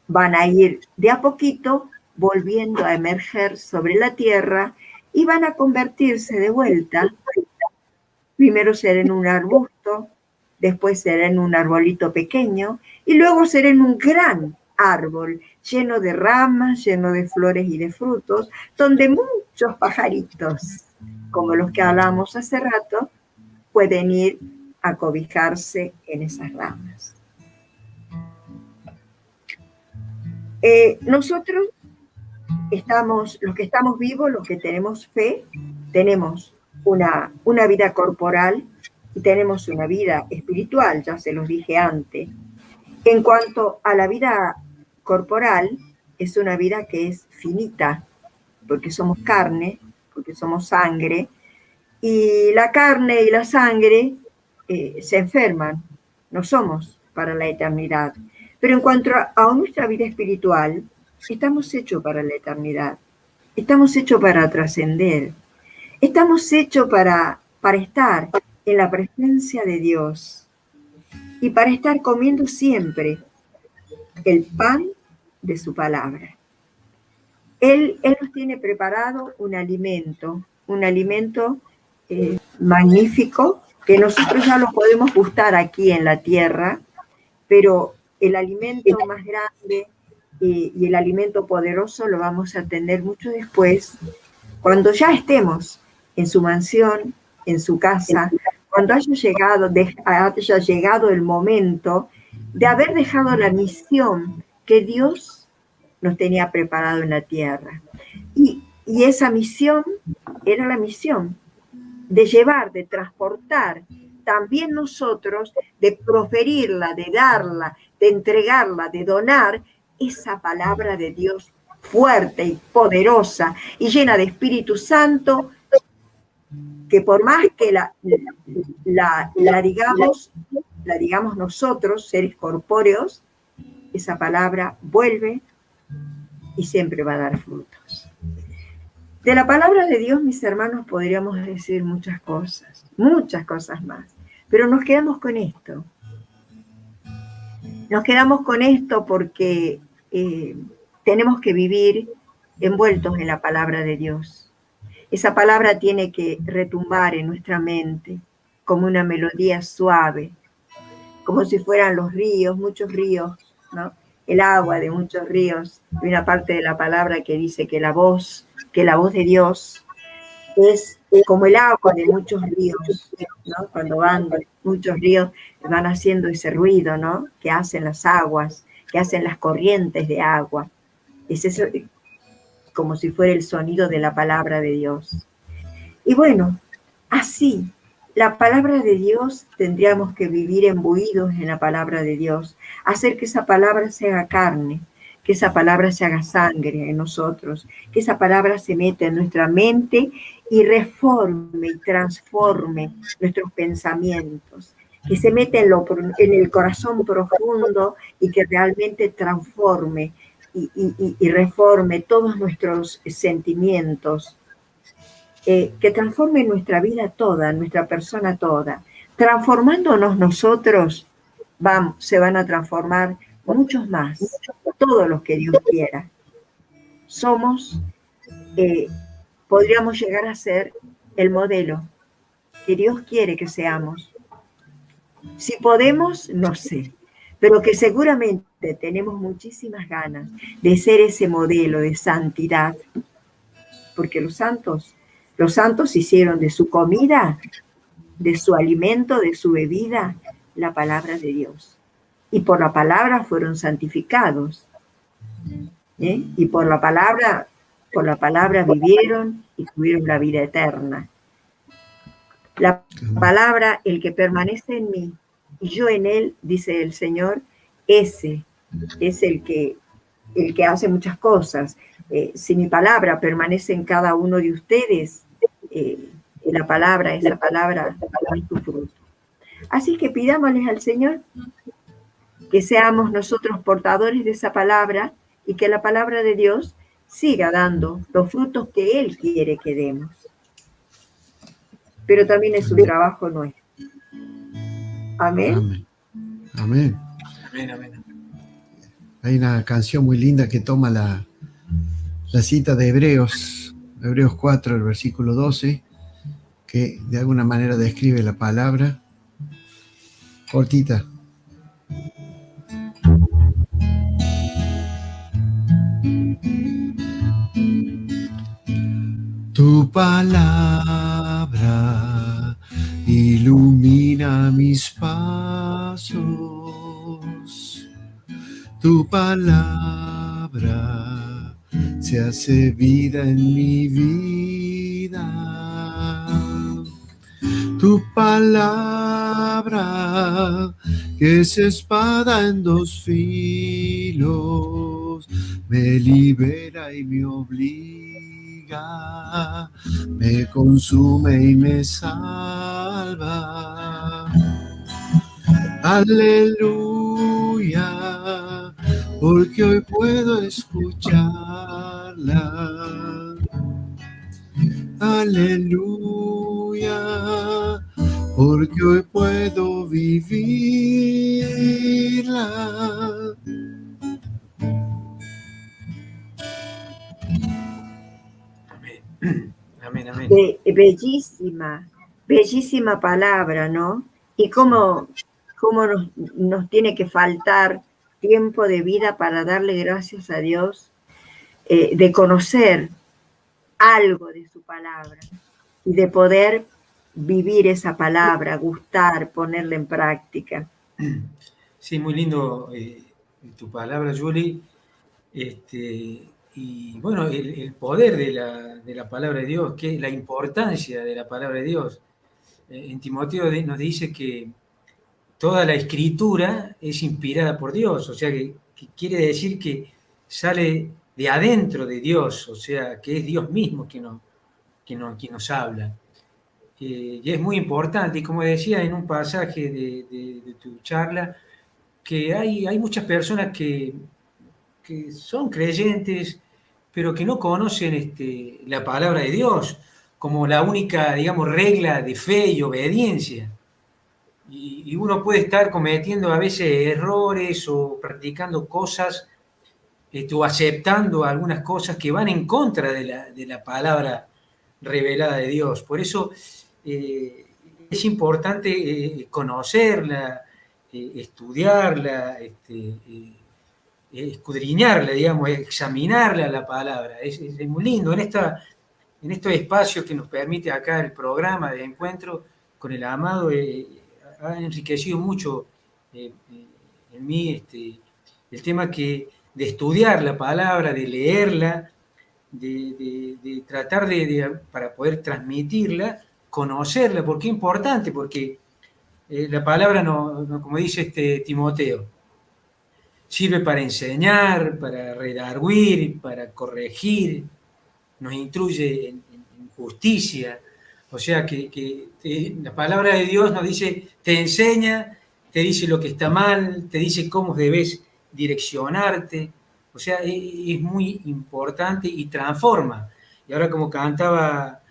van a ir de a poquito volviendo a emerger sobre la tierra y van a convertirse de vuelta. Primero será en un arbusto, después será en un arbolito pequeño y luego será en un gran árbol lleno de ramas, lleno de flores y de frutos, donde muchos pajaritos, como los que hablábamos hace rato, pueden ir a cobijarse en esas ramas. Nosotros los que estamos vivos, los que tenemos fe, tenemos una vida corporal y tenemos una vida espiritual, ya se los dije antes. En cuanto a la vida corporal, es una vida que es finita, porque somos carne, porque somos sangre, y la carne y la sangre se enferman, no somos para la eternidad. Pero en cuanto a nuestra vida espiritual, estamos hechos para la eternidad, estamos hechos para trascender, estamos hechos para estar en la presencia de Dios y para estar comiendo siempre el pan de su palabra. Él nos tiene preparado un alimento magnífico, que nosotros ya lo podemos gustar aquí en la tierra, pero el alimento más grande y el alimento poderoso lo vamos a tener mucho después, cuando ya estemos en su mansión, en su casa, cuando haya llegado el momento de haber dejado la misión que Dios nos tenía preparado en la tierra. Y esa misión era la misión de llevar, de transportar también nosotros, de proferirla, de darla, de entregarla, de donar esa palabra de Dios fuerte y poderosa y llena de Espíritu Santo, que por más que la digamos nosotros, seres corpóreos, esa palabra vuelve y siempre va a dar frutos. De la palabra de Dios, mis hermanos, podríamos decir muchas cosas más, pero nos quedamos con esto. Nos quedamos con esto porque tenemos que vivir envueltos en la palabra de Dios. Esa palabra tiene que retumbar en nuestra mente como una melodía suave, como si fueran los ríos, muchos ríos, ¿no? El agua de muchos ríos. Hay una parte de la palabra que dice que la voz de Dios es como el agua de muchos ríos, ¿no? Cuando van muchos ríos, van haciendo ese ruido, ¿no? Que hacen las aguas, que hacen las corrientes de agua. Es eso, como si fuera el sonido de la palabra de Dios. Y bueno, así, la palabra de Dios tendríamos que vivir imbuidos en la palabra de Dios, hacer que esa palabra se haga carne, que esa palabra se haga sangre en nosotros, que esa palabra se meta en nuestra mente y reforme y transforme nuestros pensamientos, que se meta en el corazón profundo y que realmente transforme y reforme todos nuestros sentimientos, que transforme nuestra vida toda, nuestra persona toda. Transformándonos nosotros, se van a transformar muchos más, todos los que Dios quiera. Somos, podríamos llegar a ser el modelo que Dios quiere que seamos. Si podemos, no sé, pero que seguramente tenemos muchísimas ganas de ser ese modelo de santidad, porque los santos hicieron de su comida, de su alimento, de su bebida, la palabra de Dios. Y por la palabra fueron santificados. Y por la palabra vivieron y tuvieron la vida eterna. La palabra, el que permanece en mí y yo en él, dice el Señor, ese es el que hace muchas cosas. Si mi palabra permanece en cada uno de ustedes, esa palabra da su fruto. Así que pidámosles al Señor que seamos nosotros portadores de esa palabra y que la palabra de Dios siga dando los frutos que Él quiere que demos. Pero también es un trabajo nuestro. Amén. Amén. Amén, amén. Hay una canción muy linda que toma la cita de Hebreos 4, el versículo 12, que de alguna manera describe la palabra. Cortita. Tu palabra ilumina mis pasos. Tu palabra se hace vida en mi vida. Tu palabra, que es espada en dos filos, me libera y me obliga, me consume y me salva. Aleluya, porque hoy puedo escucharla. Aleluya, porque hoy puedo vivirla. Amén, amén. Bellísima palabra, ¿no? Y cómo nos tiene que faltar tiempo de vida para darle gracias a Dios, de conocer algo de su palabra y de poder vivir esa palabra, gustar, ponerla en práctica. Sí, muy lindo tu palabra, Julie. Y bueno, el poder de la palabra de Dios, que la importancia de la palabra de Dios. En Timoteo nos dice que toda la escritura es inspirada por Dios, o sea que quiere decir que sale de adentro de Dios, o sea que es Dios mismo quien nos habla. Y es muy importante, y como decía en un pasaje de tu charla, que hay muchas personas que son creyentes, pero que no conocen la palabra de Dios como la única, digamos, regla de fe y obediencia. Y uno puede estar cometiendo a veces errores o practicando cosas o aceptando algunas cosas que van en contra de la palabra revelada de Dios. Por eso es importante conocerla, estudiarla, escudriñarla, digamos, examinarla la palabra. Es muy lindo. En estos espacios que nos permite acá el programa de encuentro con el amado, ha enriquecido mucho en mí el tema de estudiar la palabra, de leerla, de tratar para poder transmitirla, conocerla, porque es importante, porque la palabra, como dice Timoteo, sirve para enseñar, para redarguir, para corregir, nos instruye en justicia. O sea que la palabra de Dios nos dice, te enseña, te dice lo que está mal, te dice cómo debes direccionarte. O sea, es muy importante y transforma. Y ahora, como cantaba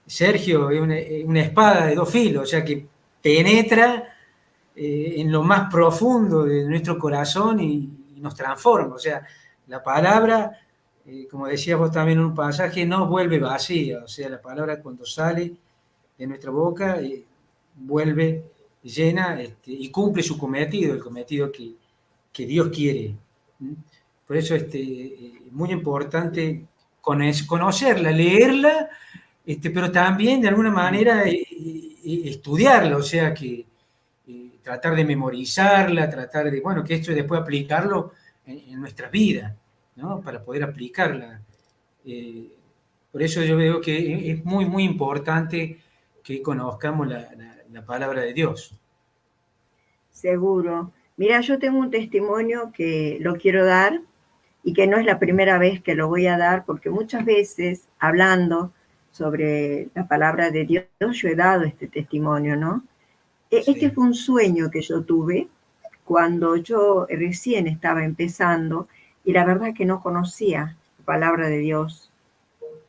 Sergio, es una espada de dos filos, o sea que penetra en lo más profundo de nuestro corazón y nos transforma. O sea, la palabra, como decías vos también en un pasaje, no vuelve vacía. O sea, la palabra cuando sale de nuestra boca vuelve llena y cumple su cometido, el cometido que Dios quiere. Por eso es muy importante conocerla, leerla, pero también de alguna manera estudiarla, o sea que tratar de memorizarla, tratar de, bueno, que esto después aplicarlo en nuestras vidas, ¿no? Para poder aplicarla. Por eso yo veo que es muy, muy importante que conozcamos la palabra de Dios. Seguro. Mira, yo tengo un testimonio que lo quiero dar y que no es la primera vez que lo voy a dar, porque muchas veces hablando sobre la palabra de Dios, yo he dado este testimonio, ¿no? Sí. Este fue un sueño que yo tuve cuando yo recién estaba empezando y la verdad que no conocía la palabra de Dios.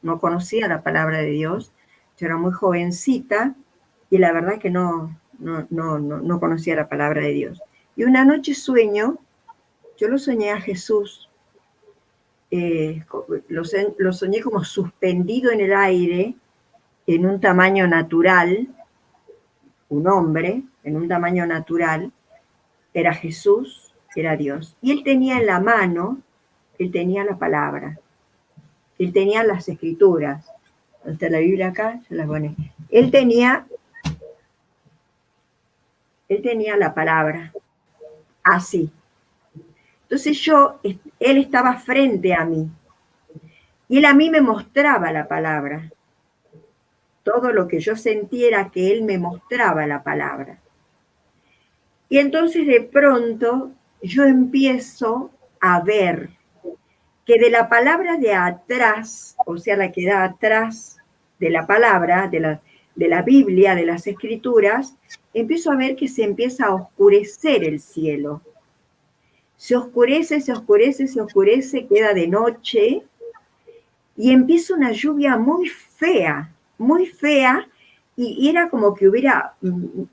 No conocía la palabra de Dios. Yo era muy jovencita y la verdad que no conocía la palabra de Dios. Y una noche sueño, yo lo soñé a Jesús. Lo soñé como suspendido en el aire, en un tamaño natural, un hombre en un tamaño natural, era Jesús, era Dios. Y él tenía en la mano, él tenía la palabra, él tenía las escrituras. Está la Biblia acá, se las pone. Él tenía la palabra, así. Entonces él estaba frente a mí, y él a mí me mostraba la palabra. Todo lo que yo sentía era que él me mostraba la palabra. Y entonces de pronto yo empiezo a ver que de la palabra de atrás, o sea, la que da atrás de la palabra, de la Biblia, de las Escrituras, empiezo a ver que se empieza a oscurecer el cielo. Se oscurece, se oscurece, se oscurece, queda de noche y empieza una lluvia muy fea, y era como que hubiera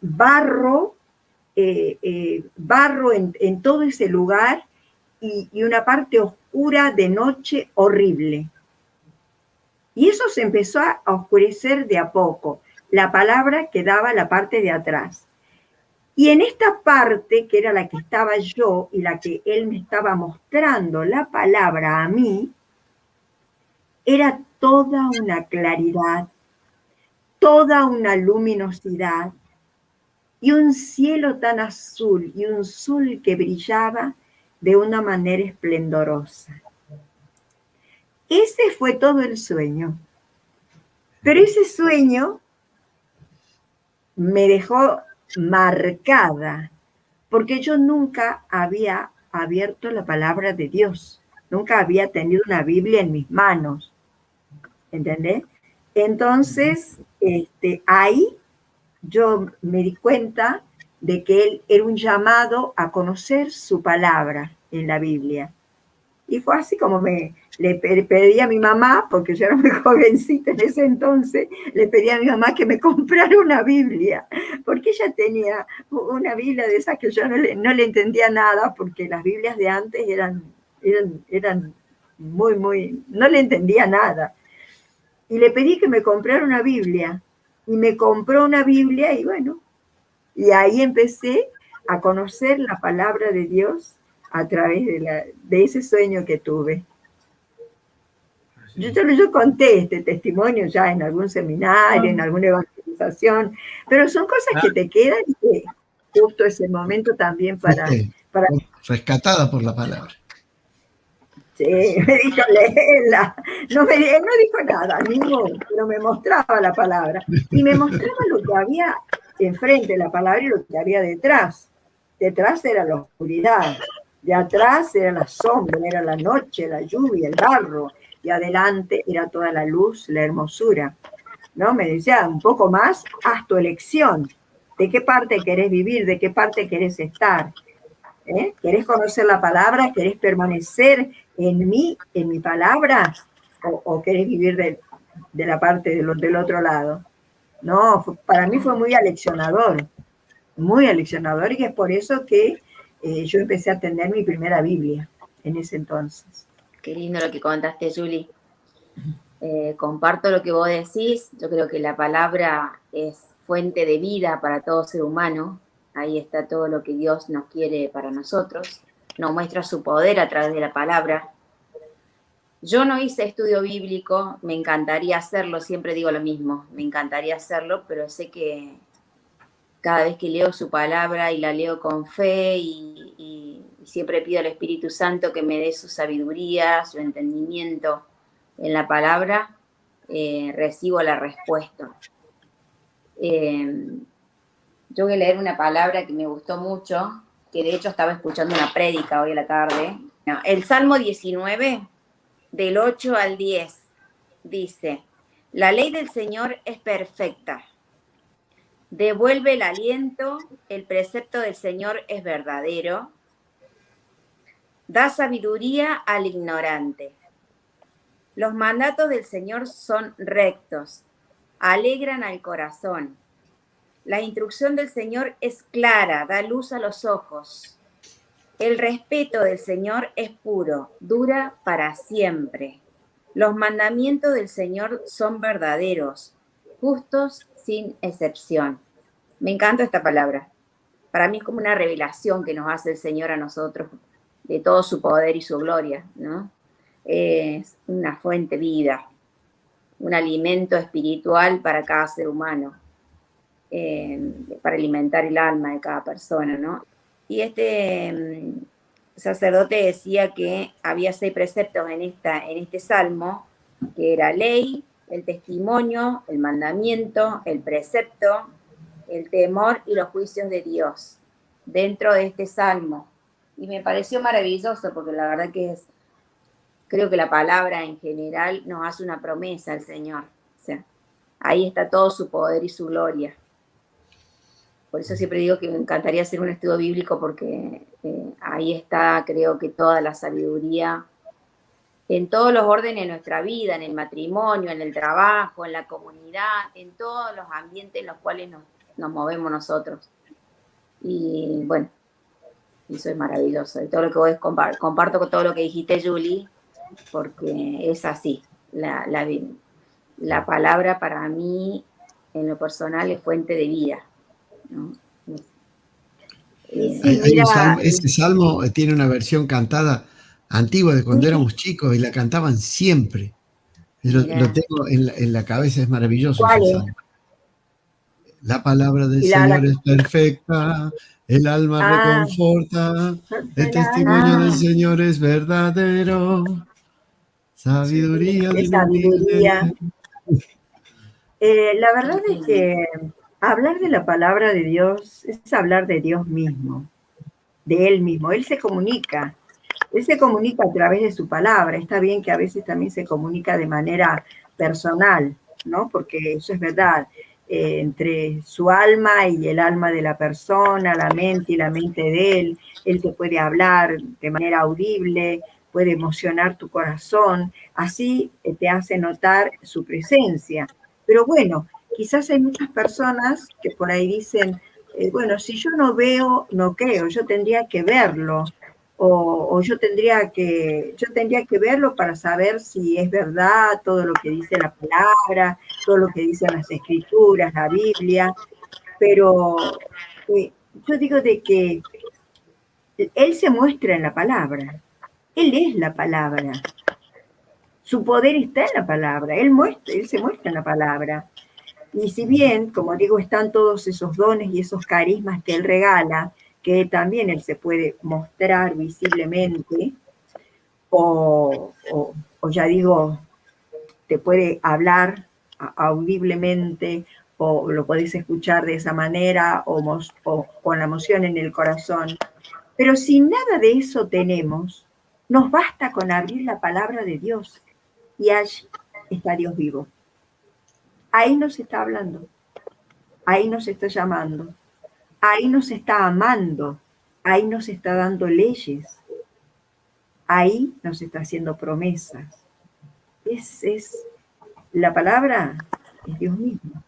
barro en todo ese lugar y una parte oscura de noche horrible. Y eso se empezó a oscurecer de a poco, la palabra quedaba la parte de atrás. Y en esta parte, que era la que estaba yo y la que él me estaba mostrando la palabra a mí, era toda una claridad, toda una luminosidad y un cielo tan azul y un sol que brillaba de una manera esplendorosa. Ese fue todo el sueño. Pero ese sueño me dejó marcada, porque yo nunca había abierto la palabra de Dios, nunca había tenido una Biblia en mis manos, ¿entendés? Entonces, ahí yo me di cuenta de que él era un llamado a conocer su palabra en la Biblia. Y fue así como le pedí a mi mamá, porque yo era muy jovencita en ese entonces, le pedí a mi mamá que me comprara una Biblia, porque ella tenía una Biblia de esas que yo no le entendía nada, porque las Biblias de antes eran muy, no le entendía nada. y le pedí que me comprara una Biblia. Y me compró una Biblia y bueno, y ahí empecé a conocer la palabra de Dios a través de ese sueño que tuve. Yo conté este testimonio ya en algún seminario, en alguna evangelización, pero son cosas que te quedan y que justo ese momento también para rescatada por la palabra. Sí, me dijo, léela. Él no dijo nada, pero me mostraba la palabra. Y me mostraba lo que había enfrente de la palabra y lo que había detrás. Detrás era la oscuridad, de atrás era la sombra, era la noche, la lluvia, el barro, y adelante era toda la luz, la hermosura. ¿No? Me decía, un poco más, haz tu elección. ¿De qué parte querés vivir? ¿De qué parte querés estar? ¿Querés conocer la palabra? ¿Querés permanecer en mi palabra? ¿O querés vivir de la parte del otro lado? No, para mí fue muy aleccionador, y es por eso que yo empecé a tener mi primera Biblia en ese entonces. Qué lindo lo que contaste, Julie. Comparto lo que vos decís. Yo creo que la palabra es fuente de vida para todo ser humano. Ahí está todo lo que Dios nos quiere para nosotros. Nos muestra su poder a través de la palabra. Yo no hice estudio bíblico, me encantaría hacerlo, siempre digo lo mismo, me encantaría hacerlo, pero sé que cada vez que leo su palabra y la leo con fe y siempre pido al Espíritu Santo que me dé su sabiduría, su entendimiento en la palabra, recibo la respuesta. Yo voy a leer una palabra que me gustó mucho, que de hecho estaba escuchando una prédica hoy a la tarde. No, el Salmo 19, del 8 al 10, dice: la ley del Señor es perfecta, devuelve el aliento, el precepto del Señor es verdadero, da sabiduría al ignorante. Los mandatos del Señor son rectos, alegran al corazón. La instrucción del Señor es clara, da luz a los ojos. El respeto del Señor es puro, dura para siempre. Los mandamientos del Señor son verdaderos, justos sin excepción. Me encanta esta palabra. Para mí es como una revelación que nos hace el Señor a nosotros de todo su poder y su gloria, ¿no? Es una fuente de vida, un alimento espiritual para cada ser humano. Para alimentar el alma de cada persona, ¿no? Y este sacerdote decía que había 6 preceptos en este salmo, que era ley, el testimonio, el mandamiento, el precepto, el temor y los juicios de Dios, dentro de este salmo. Y me pareció maravilloso, porque la verdad que creo que la palabra en general nos hace una promesa al Señor. O sea, ahí está todo su poder y su gloria. Por eso siempre digo que me encantaría hacer un estudio bíblico, porque ahí está, creo que toda la sabiduría en todos los órdenes de nuestra vida, en el matrimonio, en el trabajo, en la comunidad, en todos los ambientes en los cuales nos movemos nosotros. Y bueno, eso es maravilloso. Y todo lo que vos comparto con todo lo que dijiste, Julie, porque es así. La palabra para mí, en lo personal, es fuente de vida, ¿no? Ese salmo tiene una versión cantada antigua de cuando éramos chicos y la cantaban siempre. Lo tengo en la cabeza, es maravilloso. ¿Cuál ese es? salmo. La palabra del Señor es perfecta, el alma reconforta, el testimonio del Señor es verdadero, sabiduría del sabiduría. La verdad es que hablar de la palabra de Dios es hablar de Dios mismo, de Él mismo. Él se comunica a través de su palabra. Está bien que a veces también se comunica de manera personal, ¿no? Porque eso es verdad. Entre su alma y el alma de la persona, la mente y la mente de Él te puede hablar de manera audible, puede emocionar tu corazón, así te hace notar su presencia. Pero bueno, quizás hay muchas personas que por ahí dicen, bueno, si yo no veo, no creo, yo tendría que verlo. o yo tendría que verlo para saber si es verdad todo lo que dice la palabra, todo lo que dicen las escrituras, la Biblia, pero yo digo de que Él se muestra en la palabra, Él es la palabra, su poder está en la palabra, Él se muestra en la palabra. Y si bien, como digo, están todos esos dones y esos carismas que Él regala, que también Él se puede mostrar visiblemente, o ya digo, te puede hablar audiblemente, o lo podés escuchar de esa manera, o con la emoción en el corazón. Pero si nada de eso tenemos, nos basta con abrir la palabra de Dios, y allí está Dios vivo. Ahí nos está hablando, ahí nos está llamando, ahí nos está amando, ahí nos está dando leyes, ahí nos está haciendo promesas. La palabra es Dios mismo.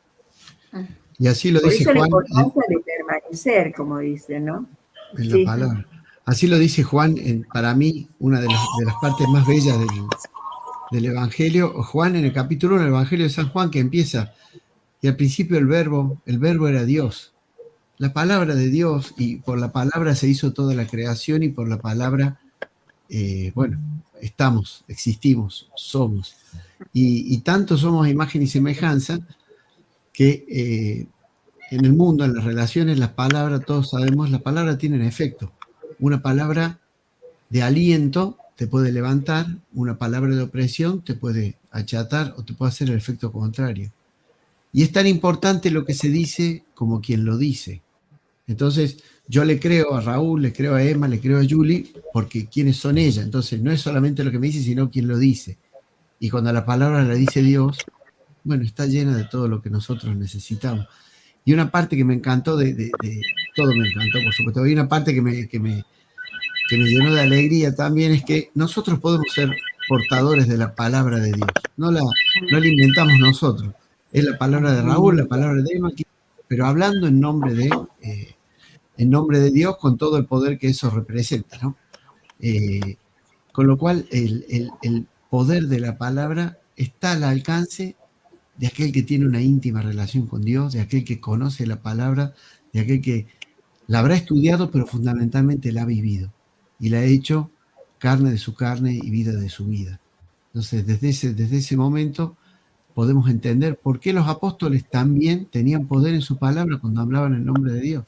Y así lo dice Por eso Juan. La importancia de permanecer, como dice, ¿no? En Sí. la palabra. Así lo dice Juan, para mí, una de las partes más bellas del Evangelio. Juan, en el capítulo 1 del Evangelio de San Juan, que empieza, y al principio el verbo era Dios. La palabra de Dios, y por la palabra se hizo toda la creación, y por la palabra, existimos, somos. Y tanto somos imagen y semejanza, que en el mundo, en las relaciones, las palabras, todos sabemos, las palabras tienen efecto. Una palabra de aliento te puede levantar, una palabra de opresión te puede achatar o te puede hacer el efecto contrario. Y es tan importante lo que se dice como quien lo dice. Entonces, yo le creo a Raúl, le creo a Emma, le creo a Julie, porque quiénes son ellas. Entonces, no es solamente lo que me dice, sino quien lo dice. Y cuando la palabra la dice Dios, bueno, está llena de todo lo que nosotros necesitamos. Y una parte que me encantó, todo me encantó, por supuesto, y una parte que me llenó de alegría también es que nosotros podemos ser portadores de la palabra de Dios. No la inventamos nosotros. Es la palabra de Raúl, la palabra de Emma, pero hablando en nombre de Dios, con todo el poder que eso representa, ¿no? Con lo cual, el poder de la palabra está al alcance de aquel que tiene una íntima relación con Dios, de aquel que conoce la palabra, de aquel que la habrá estudiado, pero fundamentalmente la ha vivido y la ha hecho carne de su carne y vida de su vida. Entonces, desde ese momento podemos entender por qué los apóstoles también tenían poder en su palabra cuando hablaban en nombre de Dios,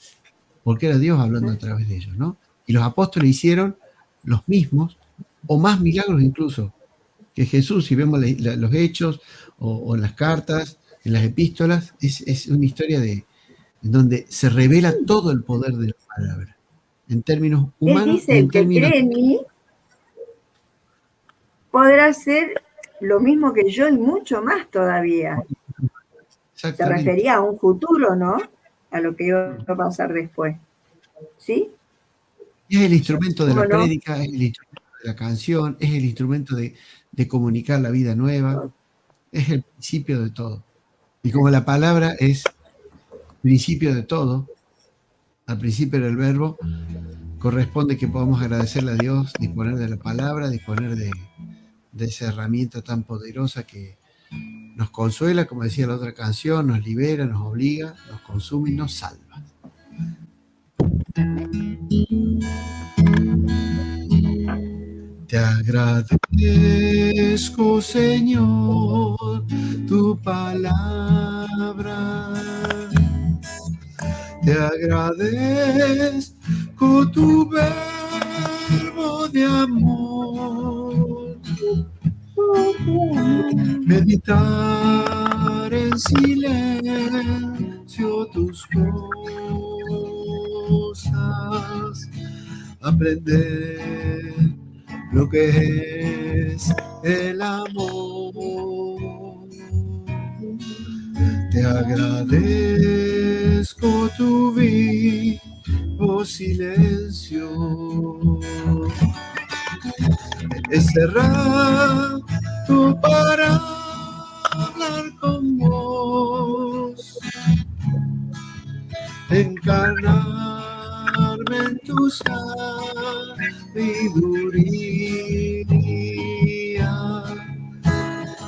porque era Dios hablando a través de ellos, ¿no? Y los apóstoles hicieron los mismos o más milagros incluso que Jesús. Si vemos los hechos o en las cartas, en las epístolas, es una historia en donde se revela todo el poder de la palabra, en términos humanos. Él dice, el que cree en mí podrá hacer lo mismo que yo y mucho más todavía. Se refería a un futuro, ¿no? A lo que iba a pasar después. ¿Sí? Es el instrumento de la prédica, es el instrumento de la canción, es el instrumento de comunicar la vida nueva, es el principio de todo. Y como la palabra es principio de todo, al principio del verbo, corresponde que podamos agradecerle a Dios, disponer de la palabra, disponer de esa herramienta tan poderosa que nos consuela, como decía la otra canción, nos libera, nos obliga, nos consume y nos salva. Te agradezco, Señor, tu palabra. Te agradezco tu verbo de amor. Meditar en silencio tus cosas, aprender lo que es el amor. Te agradezco tu vivo silencio. He cerrado para hablar con vos, encarnarme en tus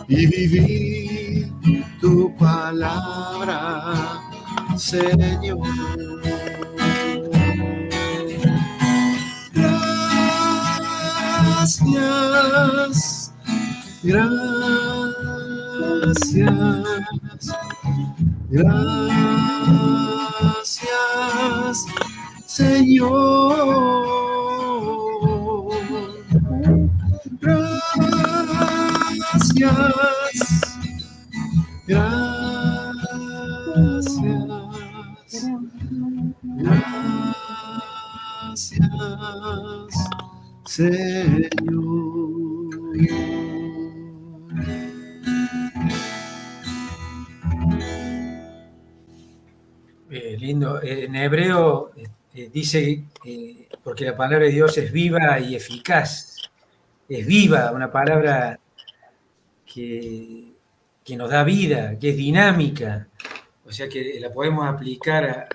y vivir tu palabra, Señor. Gracias, gracias, gracias, Señor. Gracias, gracias, gracias, Señor. Lindo. En hebreo dice, porque la palabra de Dios es viva y eficaz. Es viva, una palabra que nos da vida, que es dinámica. O sea que la podemos aplicar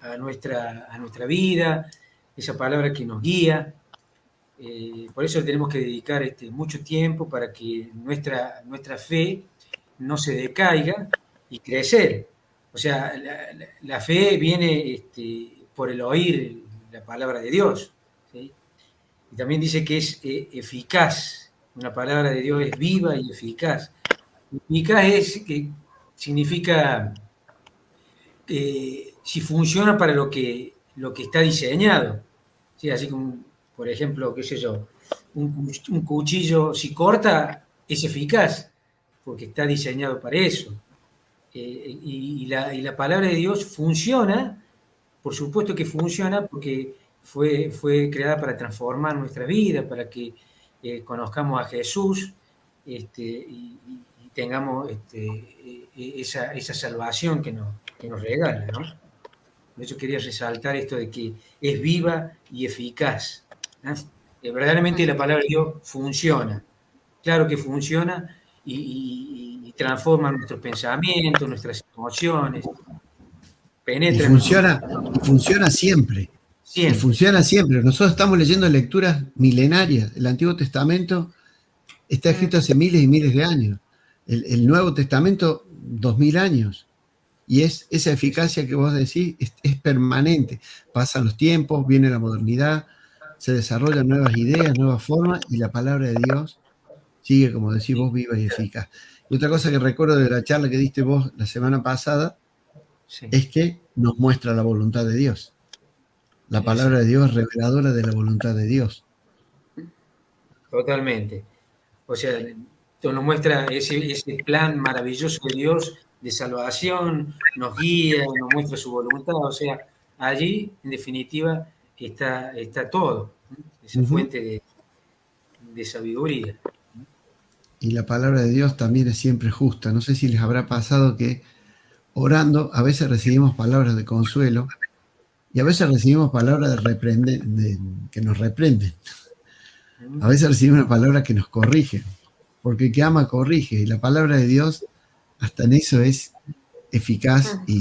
a nuestra vida, esa palabra que nos guía. Por eso tenemos que dedicar mucho tiempo para que nuestra fe no se decaiga y crecer. O sea, la fe viene por el oír la palabra de Dios, ¿sí? Y también dice que es eficaz. Una palabra de Dios es viva y eficaz. Eficaz significa si funciona para lo que está diseñado. ¿Sí? Así como, por ejemplo, qué sé yo, un cuchillo, si corta, es eficaz, porque está diseñado para eso. Y la palabra de Dios funciona, por supuesto que funciona, porque fue creada para transformar nuestra vida, para que conozcamos a Jesús y tengamos esa salvación que nos regala, ¿no? Por eso quería resaltar esto de que es viva y eficaz, ¿no? Verdaderamente la palabra de Dios funciona, claro que funciona y transforma nuestros pensamientos, nuestras emociones, penetra. Y funciona siempre. Y funciona siempre. Nosotros estamos leyendo lecturas milenarias. El Antiguo Testamento está escrito hace miles y miles de años. El Nuevo Testamento, 2000 años. Y esa eficacia que vos decís es permanente. Pasan los tiempos, viene la modernidad, se desarrollan nuevas ideas, nuevas formas, y la palabra de Dios sigue, como decís vos, viva y eficaz. Y otra cosa que recuerdo de la charla que diste vos la semana pasada, es que nos muestra la voluntad de Dios. La palabra de Dios es reveladora de la voluntad de Dios. Totalmente. O sea, nos muestra ese plan maravilloso de Dios de salvación, nos guía, nos muestra su voluntad. O sea, allí, en definitiva, está todo, esa fuente de sabiduría. Y la palabra de Dios también es siempre justa. No sé si les habrá pasado que orando a veces recibimos palabras de consuelo y a veces recibimos palabras que nos reprenden. A veces recibimos una palabra que nos corrige, porque el que ama corrige, y la palabra de Dios hasta en eso es eficaz y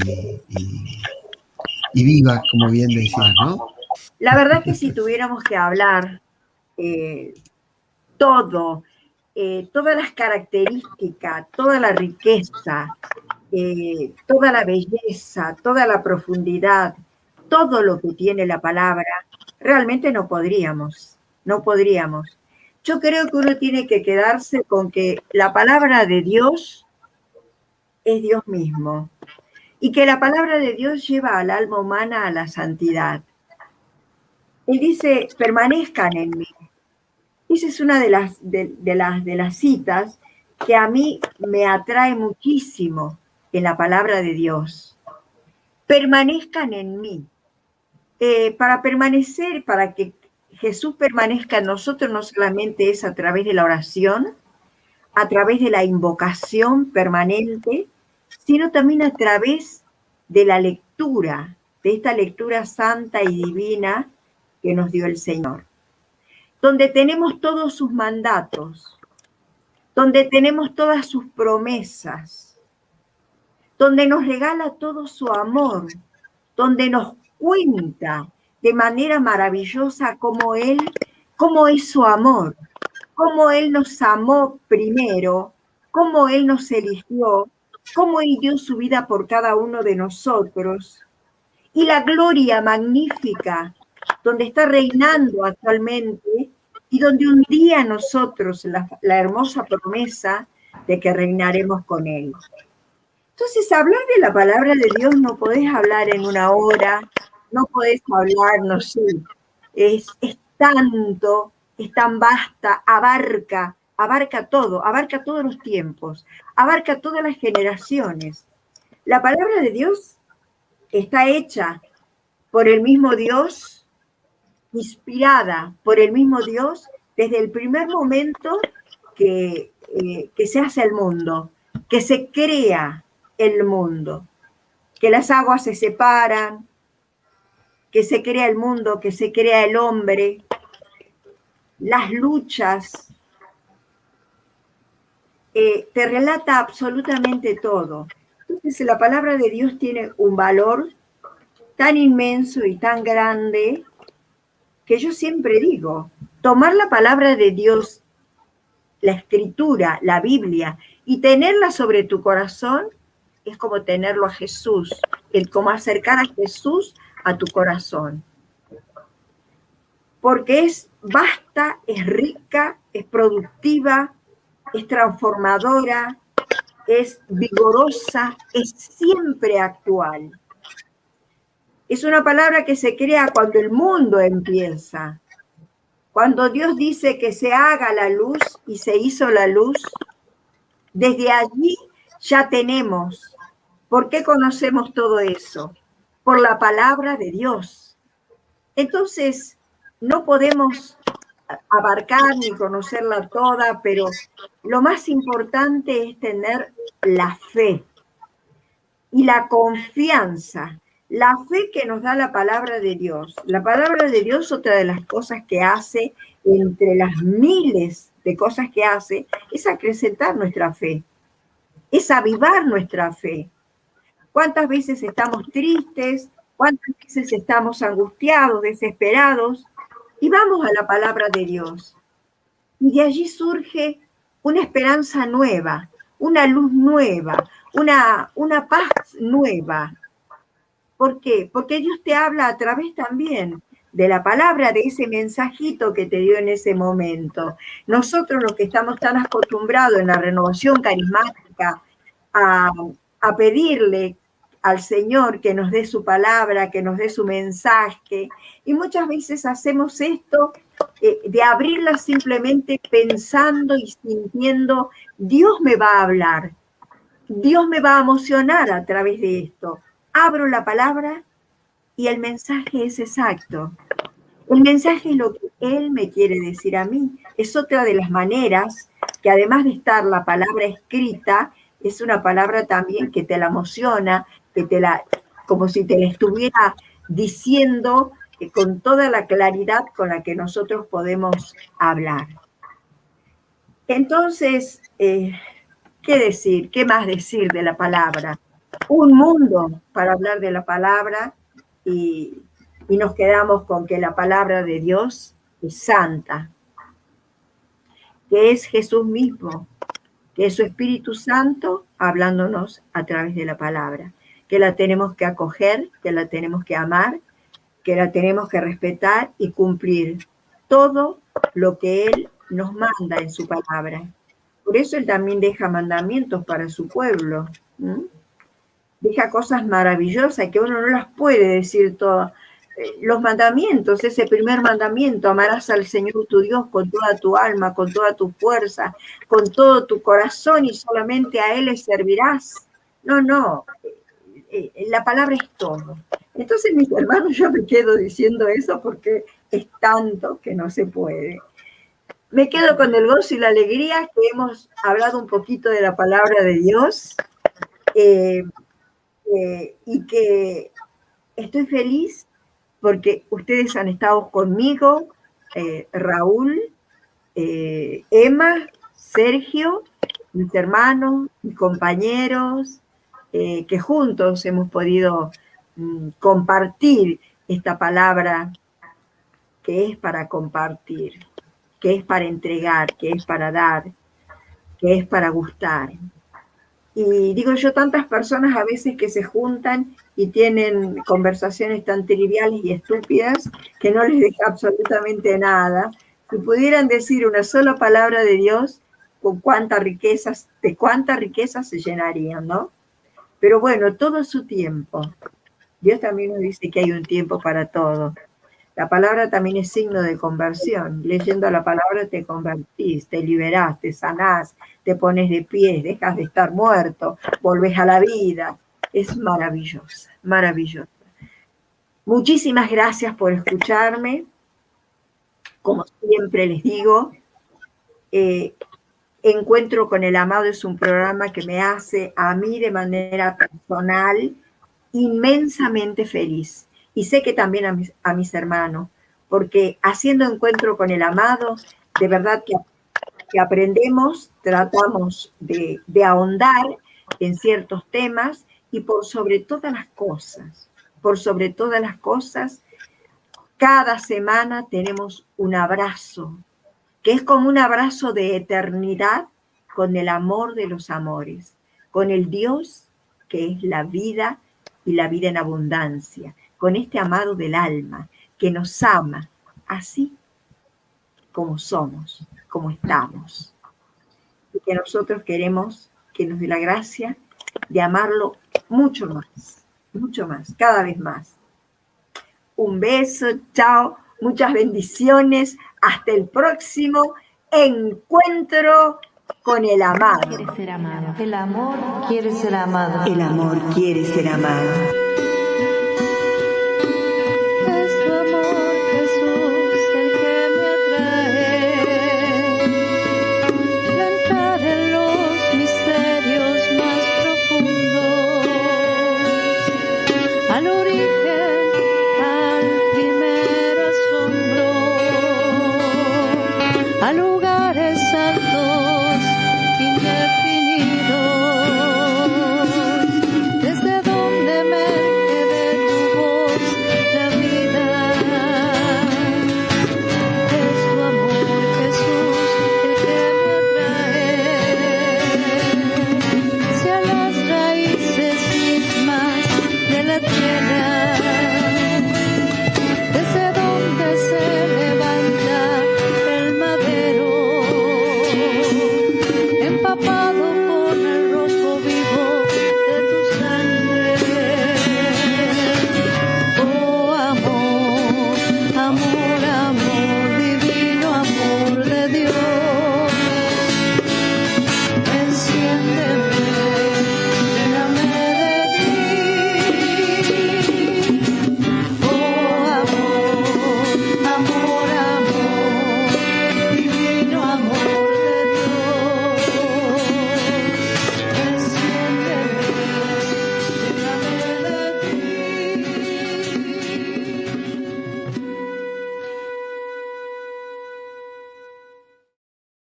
viva, como bien decías, ¿no? La verdad es que si tuviéramos que hablar todas las características, toda la riqueza, toda la belleza, toda la profundidad, todo lo que tiene la palabra, realmente no podríamos. Yo creo que uno tiene que quedarse con que la palabra de Dios es Dios mismo y que la palabra de Dios lleva al alma humana a la santidad. Él dice, permanezcan en mí. Esa es una de las citas que a mí me atrae muchísimo en la palabra de Dios. Permanezcan en mí. Para permanecer, para que Jesús permanezca en nosotros, no solamente es a través de la oración, a través de la invocación permanente, sino también a través de la lectura, de esta lectura santa y divina que nos dio el Señor, donde tenemos todos sus mandatos, donde tenemos todas sus promesas, donde nos regala todo su amor, donde nos cuenta de manera maravillosa cómo es su amor, cómo Él nos amó primero, cómo Él nos eligió, cómo Él dio su vida por cada uno de nosotros, y la gloria magnífica donde está reinando actualmente y donde un día nosotros, la hermosa promesa de que reinaremos con Él. Entonces, hablar de la palabra de Dios no podés hablar en una hora, no podés hablar, no sé, es tanto, es tan vasta, abarca todo, abarca todos los tiempos, abarca todas las generaciones. La palabra de Dios está hecha por el mismo Dios, inspirada por el mismo Dios desde el primer momento que se hace el mundo, que se crea el mundo, que las aguas se separan, que se crea el mundo, que se crea el hombre, las luchas, te relata absolutamente todo. Entonces la palabra de Dios tiene un valor tan inmenso y tan grande que yo siempre digo, tomar la palabra de Dios, la escritura, la Biblia, y tenerla sobre tu corazón es como tenerlo a Jesús, como acercar a Jesús a tu corazón. Porque es vasta, es rica, es productiva, es transformadora, es vigorosa, es siempre actual. Es una palabra que se crea cuando el mundo empieza. Cuando Dios dice que se haga la luz y se hizo la luz, desde allí ya tenemos. ¿Por qué conocemos todo eso? Por la palabra de Dios. Entonces, no podemos abarcar ni conocerla toda, pero lo más importante es tener la fe y la confianza. La fe que nos da la palabra de Dios. La palabra de Dios, otra de las cosas que hace, entre las miles de cosas que hace, es acrecentar nuestra fe, es avivar nuestra fe. ¿Cuántas veces estamos tristes? ¿Cuántas veces estamos angustiados, desesperados? Y vamos a la palabra de Dios. Y de allí surge una esperanza nueva, una luz nueva, una paz nueva. ¿Por qué? Porque Dios te habla a través también de la palabra, de ese mensajito que te dio en ese momento. Nosotros los que estamos tan acostumbrados en la renovación carismática a pedirle al Señor que nos dé su palabra, que nos dé su mensaje, y muchas veces hacemos esto de abrirla simplemente pensando y sintiendo, Dios me va a hablar, Dios me va a emocionar a través de esto. Abro la palabra y el mensaje es exacto. El mensaje es lo que Él me quiere decir a mí. Es otra de las maneras que, además de estar la palabra escrita, es una palabra también que te la emociona, como si te la estuviera diciendo con toda la claridad con la que nosotros podemos hablar. Entonces, ¿qué decir? ¿Qué más decir de la palabra? Un mundo para hablar de la palabra y nos quedamos con que la palabra de Dios es santa, que es Jesús mismo, que es su Espíritu Santo hablándonos a través de la palabra, que la tenemos que acoger, que la tenemos que amar, que la tenemos que respetar y cumplir todo lo que Él nos manda en su palabra. Por eso Él también deja mandamientos para su pueblo. Deja cosas maravillosas que uno no las puede decir todas. Los mandamientos, ese primer mandamiento, amarás al Señor tu Dios con toda tu alma, con toda tu fuerza, con todo tu corazón y solamente a Él le servirás. No, la palabra es todo. Entonces, mis hermanos, yo me quedo diciendo eso porque es tanto que no se puede. Me quedo con el gozo y la alegría que hemos hablado un poquito de la palabra de Dios y que estoy feliz porque ustedes han estado conmigo, Raúl, Emma, Sergio, mis hermanos, mis compañeros, que juntos hemos podido compartir esta palabra que es para compartir, que es para entregar, que es para dar, que es para gustar. Y digo yo, tantas personas a veces que se juntan y tienen conversaciones tan triviales y estúpidas que no les deja absolutamente nada. Si pudieran decir una sola palabra de Dios, con cuántas riquezas, de cuánta riqueza se llenarían, ¿no? Pero bueno, todo su tiempo. Dios también nos dice que hay un tiempo para todo. La palabra también es signo de conversión. Leyendo la palabra te convertís, te liberás, te sanás, te pones de pie, dejas de estar muerto, volvés a la vida. Es maravillosa, maravillosa. Muchísimas gracias por escucharme. Como siempre les digo, Encuentro con el Amado es un programa que me hace a mí de manera personal inmensamente feliz. Y sé que también a mis hermanos, porque haciendo Encuentro con el Amado, de verdad que aprendemos, tratamos de ahondar en ciertos temas y por sobre todas las cosas, cada semana tenemos un abrazo, que es como un abrazo de eternidad con el amor de los amores, con el Dios que es la vida y la vida en abundancia, con este amado del alma que nos ama así como somos, como estamos. Y que nosotros queremos que nos dé la gracia de amarlo mucho más, cada vez más. Un beso, chao, muchas bendiciones, hasta el próximo Encuentro con el Amado. Quiere ser amado. El amor quiere ser amado. El amor quiere ser amado. Es tu amor, Jesús, el que me atrae. Entrar en los misterios más profundos, al origen, al primer asombro, al lugar